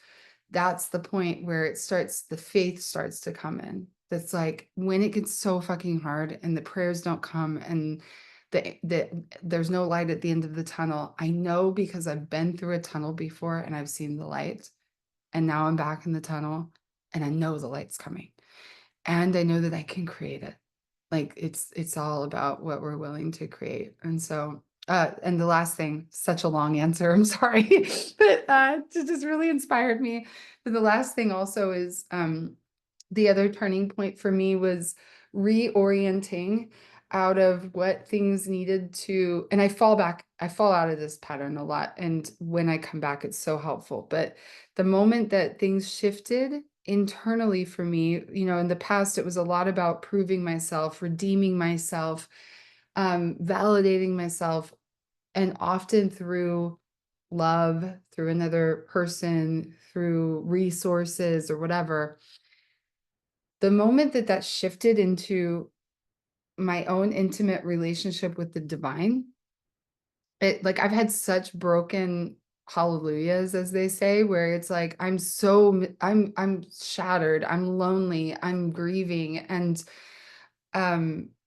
that's the point where the faith starts to come in. That's like when it gets so fucking hard and the prayers don't come and there's no light at the end of the tunnel. I know because I've been through a tunnel before and I've seen the light, and now I'm back in the tunnel and I know the light's coming and I know that I can create it. Like it's all about what we're willing to create. And so and the last thing, such a long answer, I'm sorry, but it just really inspired me. But the last thing also is the other turning point for me was reorienting out of what things needed to, and I fall out of this pattern a lot. And when I come back, it's so helpful. But the moment that things shifted internally for me, you know, in the past, it was a lot about proving myself, redeeming myself, validating myself, and often through love, through another person, through resources or whatever. The moment that that shifted into my own intimate relationship with the divine, it like I've had such broken hallelujahs, as they say, where it's like I'm shattered, I'm lonely, I'm grieving, and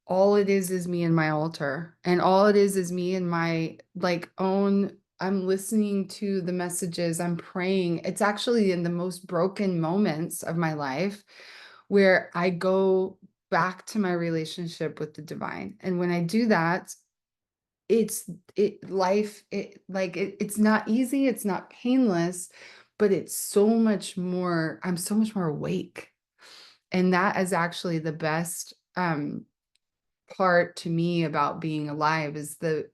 all it is me and my altar, and all it is me and my like own, I'm listening to the messages, I'm praying. It's actually in the most broken moments of my life where I go back to my relationship with the divine. And when I do that, it's it life it like it's not easy, it's not painless, but it's so much more, I'm so much more awake. And that is actually the best part to me about being alive, is the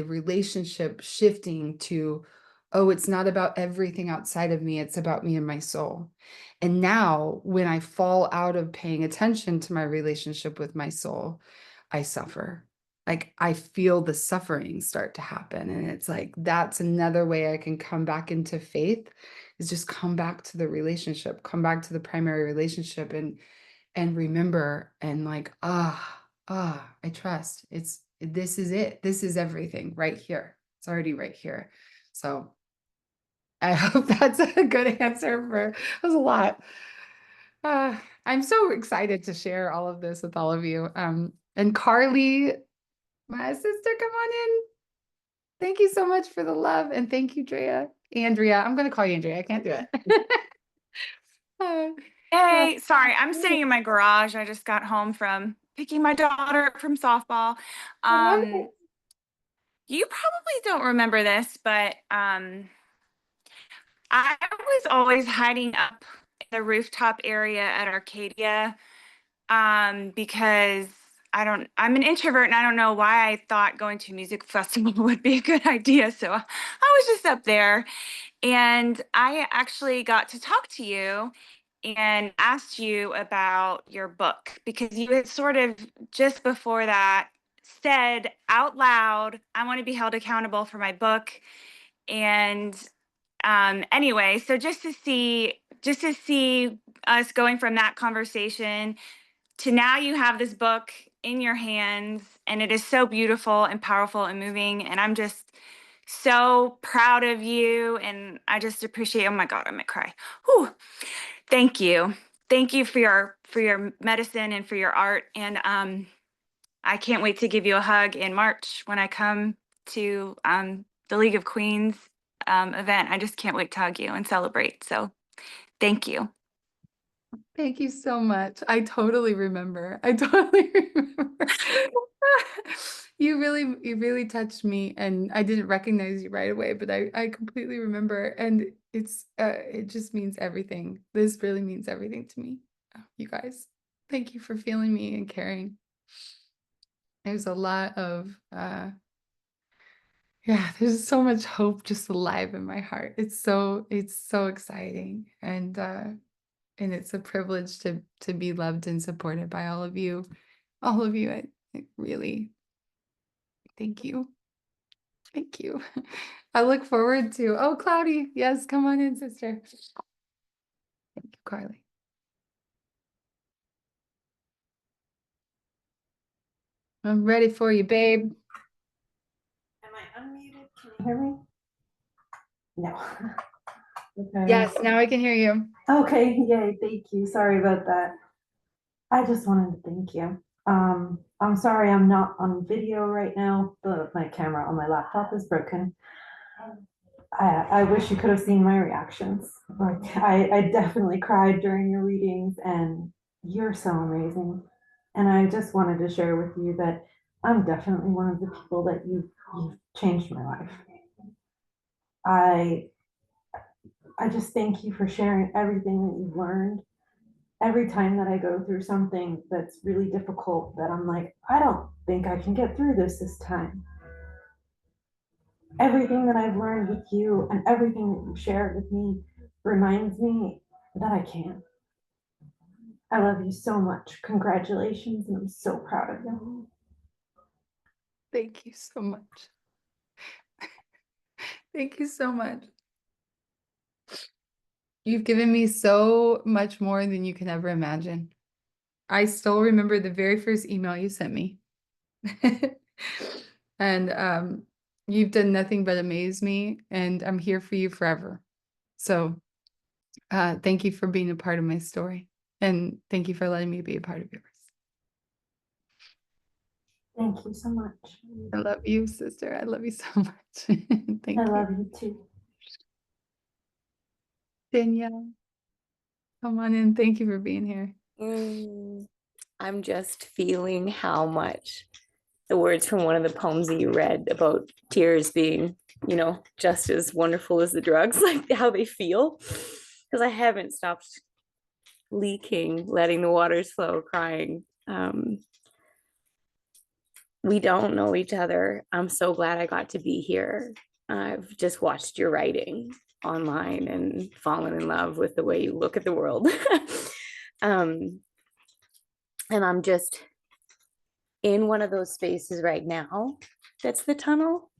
relationship shifting to, oh, it's not about everything outside of me, it's about me and my soul. And now when I fall out of paying attention to my relationship with my soul, I suffer. Like I feel the suffering start to happen, and it's like that's another way I can come back into faith, is just come back to the relationship, come back to the primary relationship, and remember, and like, I trust. This is it. This is everything right here. It's already right here. So I hope that's a good answer that was a lot. I'm so excited to share all of this with all of you. And Carly, my sister, come on in. Thank you so much for the love. And thank you, Andrea. I'm going to call you Andrea. I can't do it. Uh, Hey, sorry, I'm sitting in my garage. I just got home from picking my daughter up from softball. I love it. You probably don't remember this, but I was always hiding up in the rooftop area at Arcadia because I'm an introvert and I don't know why I thought going to a music festival would be a good idea. So I was just up there. And I actually got to talk to you and asked you about your book because you had sort of just before that said out loud, I want to be held accountable for my book. And anyway, so just to see us going from that conversation to now you have this book in your hands and it is so beautiful and powerful and moving. And I'm just so proud of you. And I just appreciate, oh my God, I might cry. Whew. Thank you. Thank you for your medicine and for your art. And I can't wait to give you a hug in March when I come to the League of Queens event. I just can't wait to hug you and celebrate. So thank you. Thank you so much. I totally remember. I totally remember. You really touched me, and I didn't recognize you right away, but I completely remember. And it just means everything. This really means everything to me. You guys, thank you for feeling me and caring. There's a lot of yeah, there's so much hope just alive in my heart. It's so exciting. And it's a privilege to be loved and supported by all of you. All of you, I really thank you. Thank you. I look forward to, oh, Cloudy, yes, come on in, sister. Thank you, Carly. I'm ready for you, babe. Am I unmuted? Can you hear me? No. Okay. Yes, now I can hear you. Okay, yay, thank you. Sorry about that. I just wanted to thank you. I'm sorry I'm not on video right now. My camera on my laptop is broken. I wish you could have seen my reactions. Like I definitely cried during your readings, and you're so amazing. And I just wanted to share with you that I'm definitely one of the people that you've changed my life. I just thank you for sharing everything that you've learned. Every time that I go through something that's really difficult, that I'm like, I don't think I can get through this time. Everything that I've learned with you and everything that you've shared with me reminds me that I can. I love you so much. Congratulations, and I'm so proud of you. Thank you so much. Thank you so much. You've given me so much more than you can ever imagine. I still remember the very first email you sent me. And you've done nothing but amaze me, and I'm here for you forever. So thank you for being a part of my story, and thank you for letting me be a part of yours. Thank you so much. I love you, sister. I love you so much. Thank I you. love you too. Danielle, come on in. Thank you for being here. I'm just feeling how much the words from one of the poems that you read about tears being, just as wonderful as the drugs, like how they feel. Because I haven't stopped leaking, letting the waters flow, crying. We don't know each other. I'm so glad I got to be here. I've just watched your writing online and fallen in love with the way you look at the world. And I'm just in one of those spaces right now. That's the tunnel.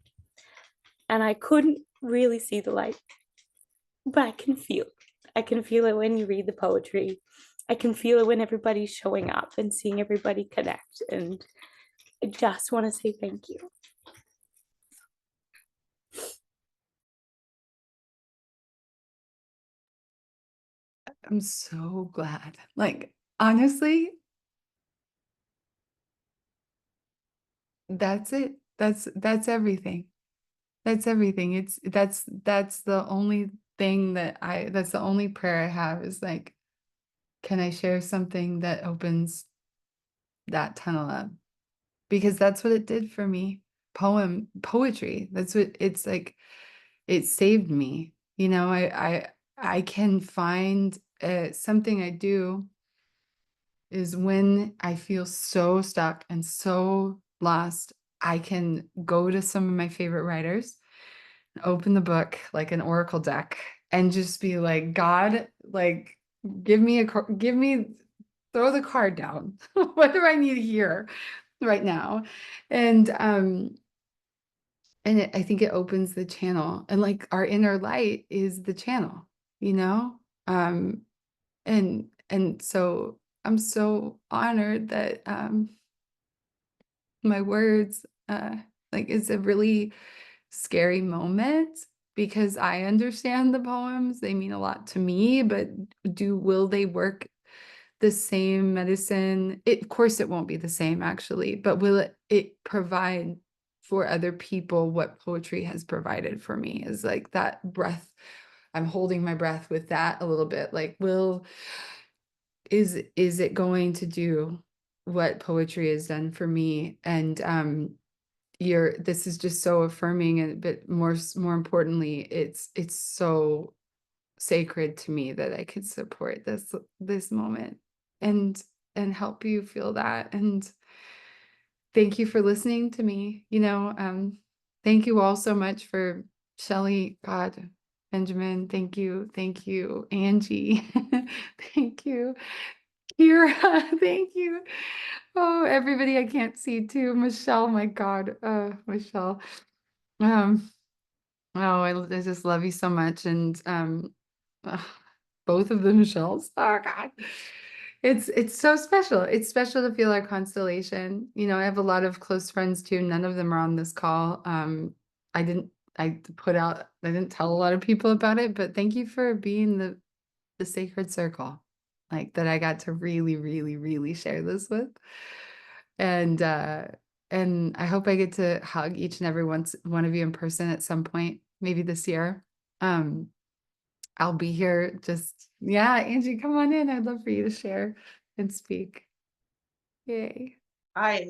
And I couldn't really see the light, but I can feel it. I can feel it when you read the poetry. I can feel it when everybody's showing up and seeing everybody connect. And I just want to say thank you. I'm so glad. Like, honestly, that's it. That's everything. That's everything. That's the only thing that's the only prayer I have is like, can I share something that opens that tunnel up? Because that's what it did for me. Poetry. That's what it's like. It saved me. I can find something I do is when I feel so stuck and so lost, I can go to some of my favorite writers, open the book like an oracle deck, and just be like, God, like, throw the card down. What do I need to hear right now? And I think it opens the channel, and like our inner light is the channel, you know? Um, and so I'm so honored that my words like it's a really scary moment because I understand the poems. They mean a lot to me, but will they work the same medicine? Of course it won't be the same actually, but will it provide for other people what poetry has provided for me? Is like that breath. I'm holding my breath with that a little bit. Like, is it going to do what poetry has done for me? And this is just so affirming, and but more importantly, it's so sacred to me that I could support this moment and help you feel that. And thank you for listening to me. Thank you all so much for Shelley, God, Benjamin, thank you, Angie, thank you, Kira, thank you. Oh, everybody I can't see too. Michelle, my God, Michelle. Um, oh, I just love you so much. And both of the Michelles. Oh God. It's so special. It's special to feel our constellation. I have a lot of close friends too. None of them are on this call. I didn't I didn't tell a lot of people about it, but thank you for being the sacred circle, like that I got to really, really, really share this with. And I hope I get to hug each and every one of you in person at some point, maybe this year. I'll be here. Yeah, Angie, come on in. I'd love for you to share and speak. Yay. I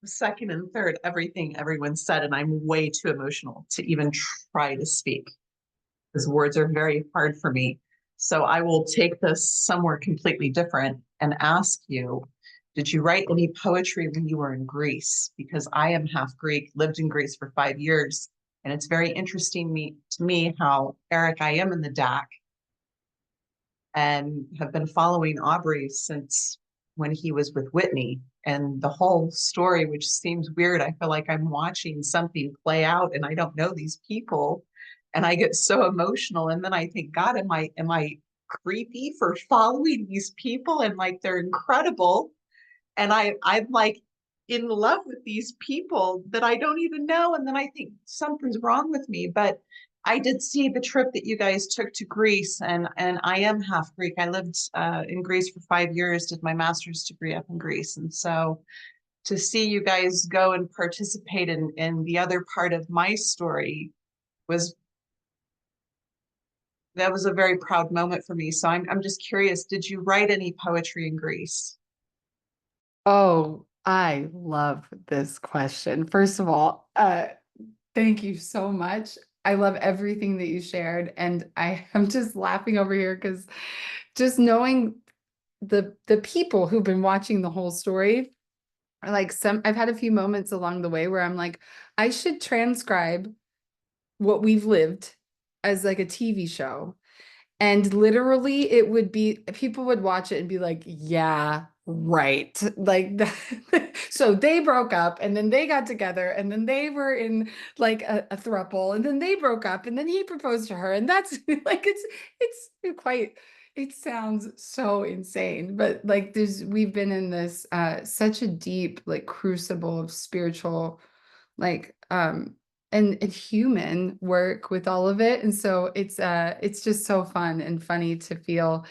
second and third everything everyone said, and I'm way too emotional to even try to speak because words are very hard for me. So I will take this somewhere completely different and ask you, did you write any poetry when you were in Greece? Because I am half Greek, lived in Greece for 5 years, and it's very interesting to me how, Eric, I am in the DAC and have been following Aubrey since when he was with Whitney. And the whole story, which seems weird, I feel like I'm watching something play out and I don't know these people. And I get so emotional. And then I think, God, am I creepy for following these people? And like, they're incredible. And I'm like in love with these people that I don't even know. And then I think something's wrong with me. But I did see the trip that you guys took to Greece, and I am half Greek. I lived in Greece for 5 years, did my master's degree up in Greece. And so to see you guys go and participate in the other part of my story that was a very proud moment for me. So I'm just curious, did you write any poetry in Greece? Oh, I love this question. First of all, thank you so much. I love everything that you shared, and I am just laughing over here because just knowing the people who've been watching the whole story, like I've had a few moments along the way where I'm like, I should transcribe what we've lived as like a TV show. And literally it would be, people would watch it and be like, yeah, right. Like, so they broke up and then they got together and then they were in like a throuple and then they broke up and then he proposed to her. And that's like, it's quite, it sounds so insane, but like we've been in this, such a deep, like crucible of spiritual, like, and human work with all of it. And so it's just so fun and funny to feel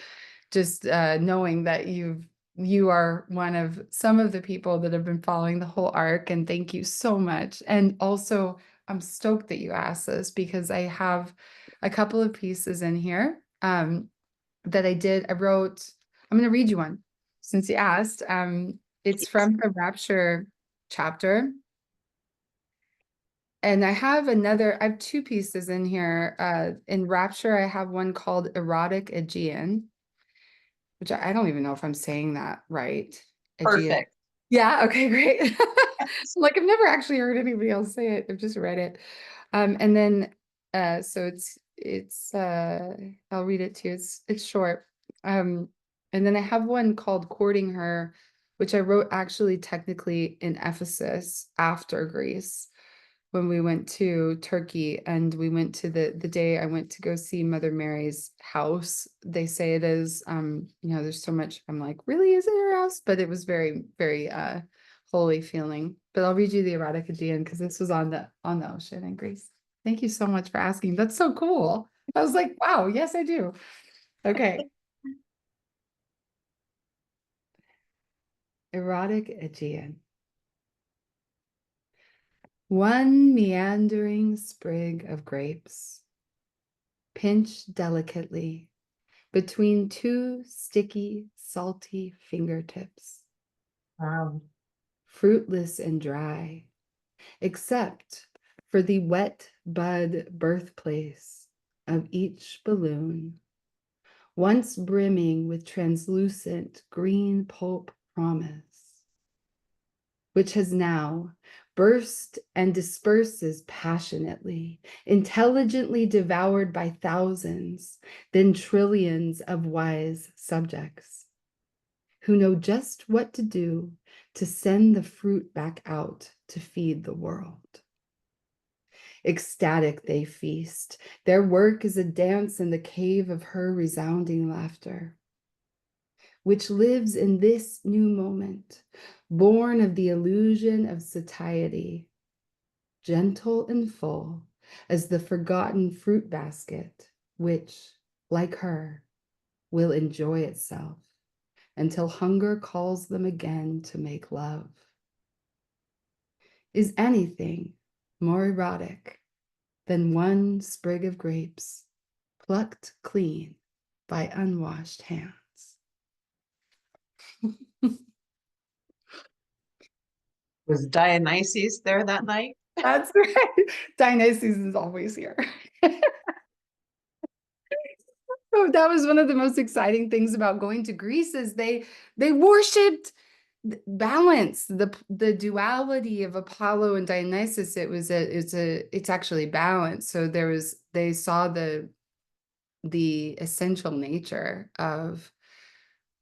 just knowing that you are one of some of the people that have been following the whole arc. And thank you so much. And also I'm stoked that you asked this because I have a couple of pieces in here that I wrote. I'm going to read you one since you asked. It's from the Rapture chapter. And I have two pieces in here. In Rapture, I have one called Erotic Aegean, which I don't even know if I'm saying that right. Aegean. Perfect. Yeah, okay, great. Like I've never actually heard anybody else say it. I've just read it. And then so it's I'll read it to you. It's short. And then I have one called Courting Her, which I wrote actually technically in Ephesus after Greece, when we went to Turkey, and we went to the day I went to go see Mother Mary's house. They say it is, there's so much, I'm like, really, is it her house? But it was very, very holy feeling. But I'll read you the Erotic Aegean because this was on the ocean in Greece. Thank you so much for asking. That's so cool. I was like, wow, yes, I do. Okay. Erotic Aegean. One meandering sprig of grapes, pinched delicately between two sticky, salty fingertips. Wow. Fruitless and dry, except for the wet bud birthplace of each balloon, once brimming with translucent green pulp promise, which has now burst and disperses passionately, intelligently devoured by thousands, then trillions of wise subjects who know just what to do to send the fruit back out to feed the world. Ecstatic they feast. Their work is a dance in the cave of her resounding laughter, which lives in this new moment, born of the illusion of satiety, gentle and full, as the forgotten fruit basket, which, like her, will enjoy itself until hunger calls them again to make love. Is anything more erotic than one sprig of grapes plucked clean by unwashed hands? Was Dionysus there that night? That's right. Dionysus is always here. Oh, that was one of the most exciting things about going to Greece is they worshipped balance, the duality of Apollo and Dionysus. It's actually balance. So they saw the essential nature of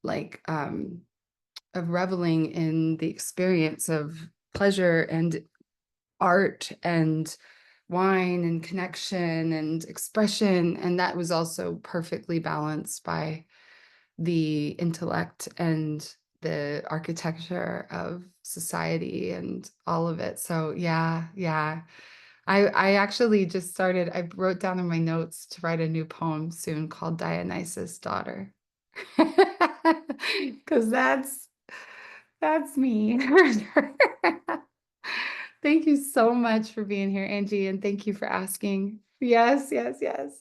like of reveling in the experience of pleasure and art and wine and connection and expression. And that was also perfectly balanced by the intellect and the architecture of society and all of it. So yeah, yeah. I actually just started, I wrote down in my notes to write a new poem soon called Dionysus' Daughter. Because that's me. Thank you so much for being here, Angie, and thank you for asking. Yes, yes, yes.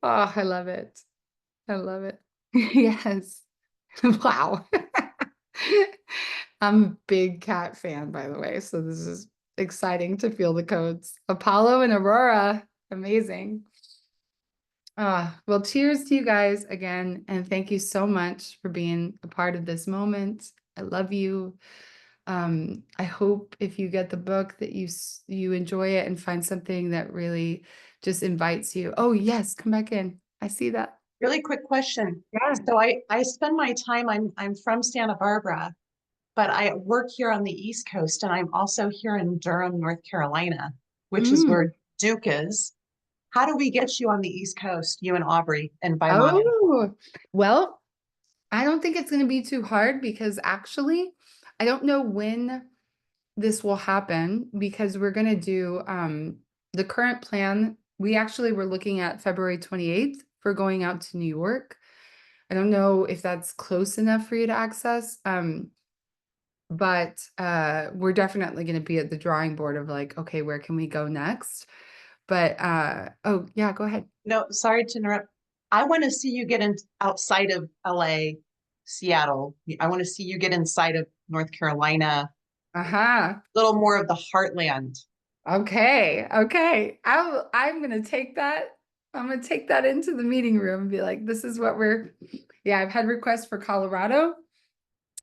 Oh, I love it. I love it. Yes. Wow. I'm a big cat fan, by the way, so this is exciting to feel the codes. Apollo and Aurora, amazing. Well, cheers to you guys again, and thank you so much for being a part of this moment. I love you. I hope if you get the book that you enjoy it and find something that really just invites you. Oh yes, come back in. I see that. Really quick question. Yeah. So I spend my time, I'm from Santa Barbara, but I work here on the East Coast, and I'm also here in Durham, North Carolina, which is where Duke is. How do we get you on the East Coast, you and Aubrey and Bailani? Oh, well, I don't think it's going to be too hard because actually, I don't know when this will happen because we're going to do the current plan. We actually were looking at February 28th for going out to New York. I don't know if that's close enough for you to access. But we're definitely going to be at the drawing board of like, okay, where can we go next? But oh yeah, go ahead. No, sorry to interrupt. I want to see you get in outside of LA, Seattle. I want to see you get inside of North Carolina, Uh-huh. a little more of the heartland. Okay. Okay. I'm gonna take that. I'm gonna take that into the meeting room and be like, this is what yeah, I've had requests for Colorado,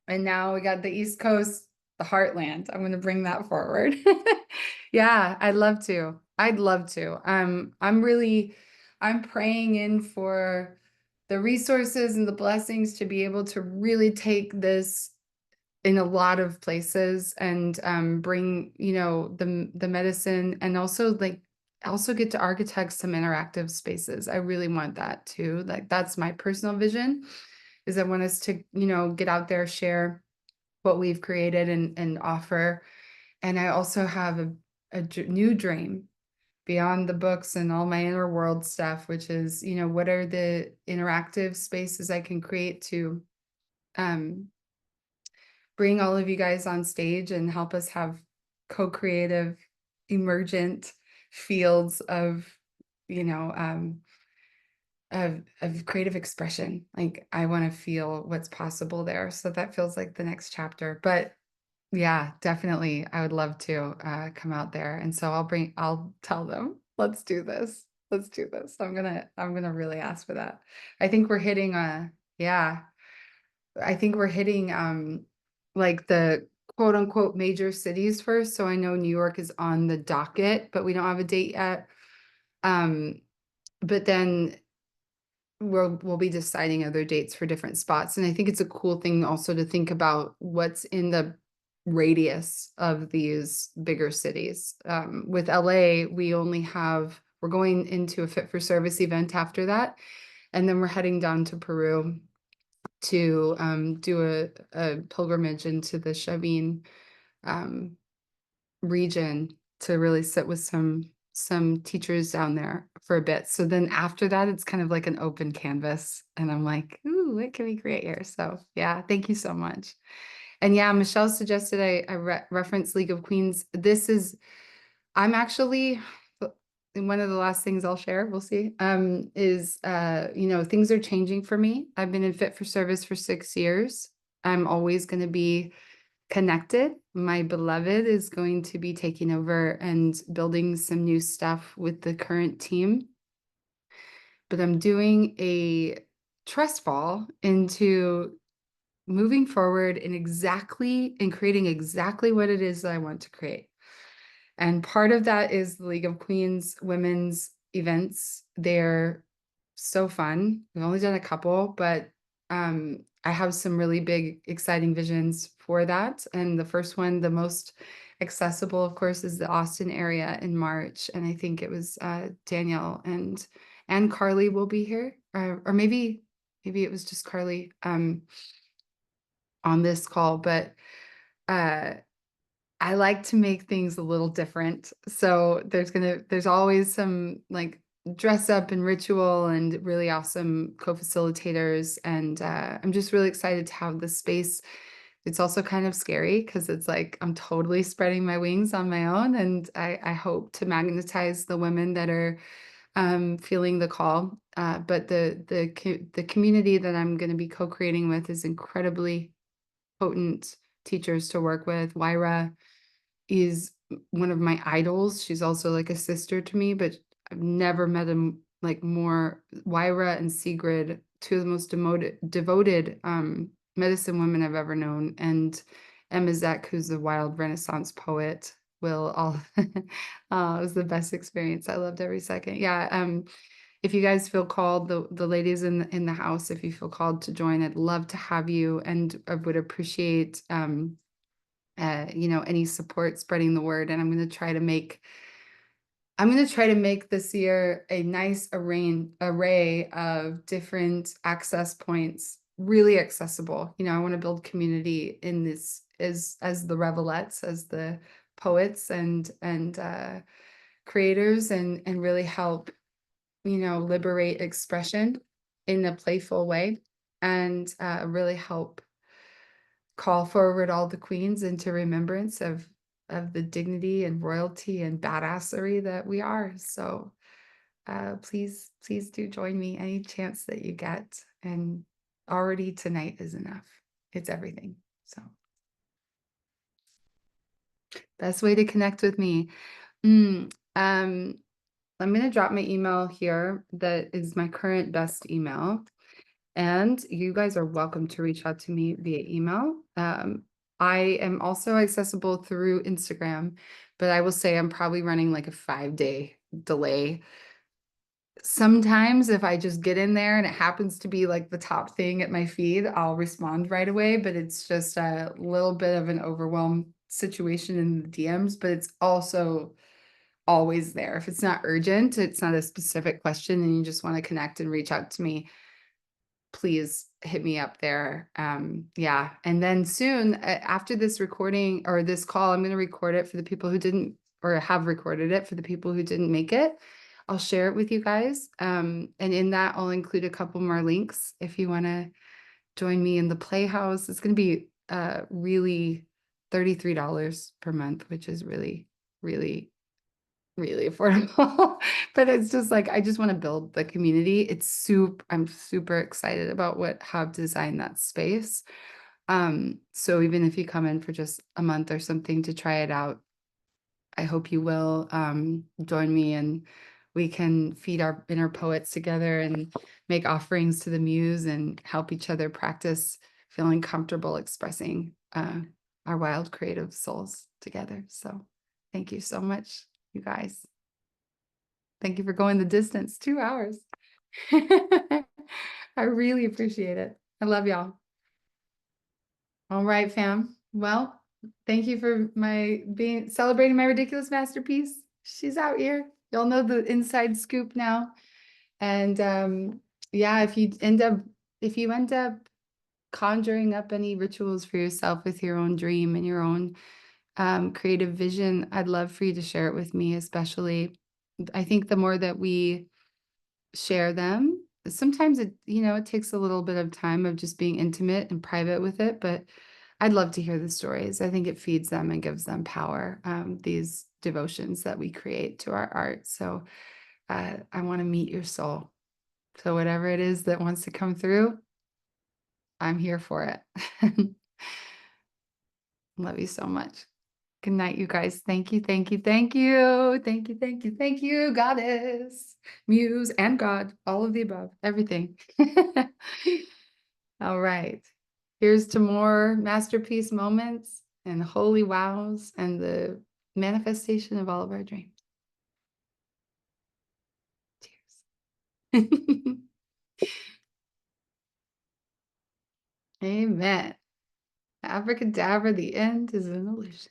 and now we got the East Coast, the heartland. I'm gonna bring that forward. Yeah, I'd love to. I'd love to. I'm praying in for the resources and the blessings to be able to really take this in a lot of places and bring, the medicine and also also get to architect some interactive spaces. I really want that too. Like that's my personal vision is I want us to, get out there, share what we've created and offer. And I also have a new dream beyond the books and all my inner world stuff, which is, what are the interactive spaces I can create to bring all of you guys on stage and help us have co-creative, emergent fields of, you know, of creative expression. Like I want to feel what's possible there. So that feels like the next chapter. But yeah, definitely. I would love to come out there. And so I'll tell them, let's do this. Let's do this. I'm gonna really ask for that. I think we're hitting yeah. I think we're hitting like the quote unquote major cities first. So I know New York is on the docket, but we don't have a date yet. But then we'll be deciding other dates for different spots. And I think it's a cool thing also to think about what's in the radius of these bigger cities. With LA, we're going into a fit for service event after that. And then we're heading down to Peru to do a pilgrimage into the Chavin region to really sit with some some teachers down there for a bit. So then after that, it's kind of like an open canvas. And I'm like, ooh, what can we create here? So yeah, thank you so much. And yeah, Michelle suggested I reference League of Queens. I'm actually, one of the last things I'll share, we'll see, is, things are changing for me. I've been in Fit for Service for 6 years. I'm always going to be connected. My beloved is going to be taking over and building some new stuff with the current team. But I'm doing a trust fall into moving forward and creating exactly what it is that I want to create. And part of that is the League of Queens women's events. They're so fun. We've only done a couple, but I have some really big, exciting visions for that. And the first one, the most accessible, of course, is the Austin area in March. And I think it was Danielle and Carly will be here, or maybe it was just Carly on this call, but I like to make things a little different. So there's always some like dress up and ritual and really awesome co-facilitators. And I'm just really excited to have this space. It's also kind of scary because it's like I'm totally spreading my wings on my own. And I hope to magnetize the women that are feeling the call. But the community that I'm going to be co-creating with is incredibly potent teachers to work with. Wyra is one of my idols. She's also like a sister to me, but I've never met him like more. Wyra and Sigrid, two of the most devoted medicine women I've ever known. And Emma Zek, who's a wild Renaissance poet, will all it was the best experience. I loved every second. Yeah. If you guys feel called, the ladies in the house, if you feel called to join, I'd love to have you, and I would appreciate any support spreading the word. And I'm going to try to make this year a nice array of different access points, really accessible. I want to build community in this as the Revelettes, as the poets and creators, and really help, liberate expression in a playful way, and really help call forward all the queens into remembrance of the dignity and royalty and badassery that we are. So please do join me any chance that you get. And already tonight is enough. It's everything. So best way to connect with me. I'm going to drop my email here. That is my current best email. And you guys are welcome to reach out to me via email. I am also accessible through Instagram, but I will say I'm probably running like a 5-day delay. Sometimes if I just get in there and it happens to be like the top thing at my feed, I'll respond right away, but it's just a little bit of an overwhelmed situation in the DMs, but it's also always there. If it's not urgent, it's not a specific question and you just want to connect and reach out to me, please hit me up there. Yeah. And then soon after this recording or this call, I'm going to record it for the people who didn't, or have recorded it for the people who didn't make it. I'll share it with you guys. And in that, I'll include a couple more links if you want to join me in the Playhouse. It's going to be really $33 per month, which is really, really, really affordable. But it's just like, I just want to build the community. I'm super excited about how I've designed that space. So even if you come in for just a month or something to try it out, I hope you will join me, and we can feed our inner poets together and make offerings to the muse and help each other practice feeling comfortable expressing our wild creative souls together. So thank you so much, you guys. Thank you for going the distance, 2 hours. I really appreciate it. I love y'all. All right, fam. Well, thank you for celebrating my ridiculous masterpiece. She's out here. Y'all know the inside scoop now. And yeah, if you end up conjuring up any rituals for yourself with your own dream and your own creative vision, I'd love for you to share it with me, especially I think the more that we share them, sometimes it, it takes a little bit of time of just being intimate and private with it, but I'd love to hear the stories. I think it feeds them and gives them power, these devotions that we create to our art. So I want to meet your soul. So whatever it is that wants to come through, I'm here for it. Love you so much. Good night, you guys. Thank you, thank you, thank you. Thank you, thank you, thank you, Goddess, Muse, and God, all of the above, everything. All right. Here's to more masterpiece moments and holy wows and the manifestation of all of our dreams. Cheers. Amen. Abracadabra, the end is an illusion.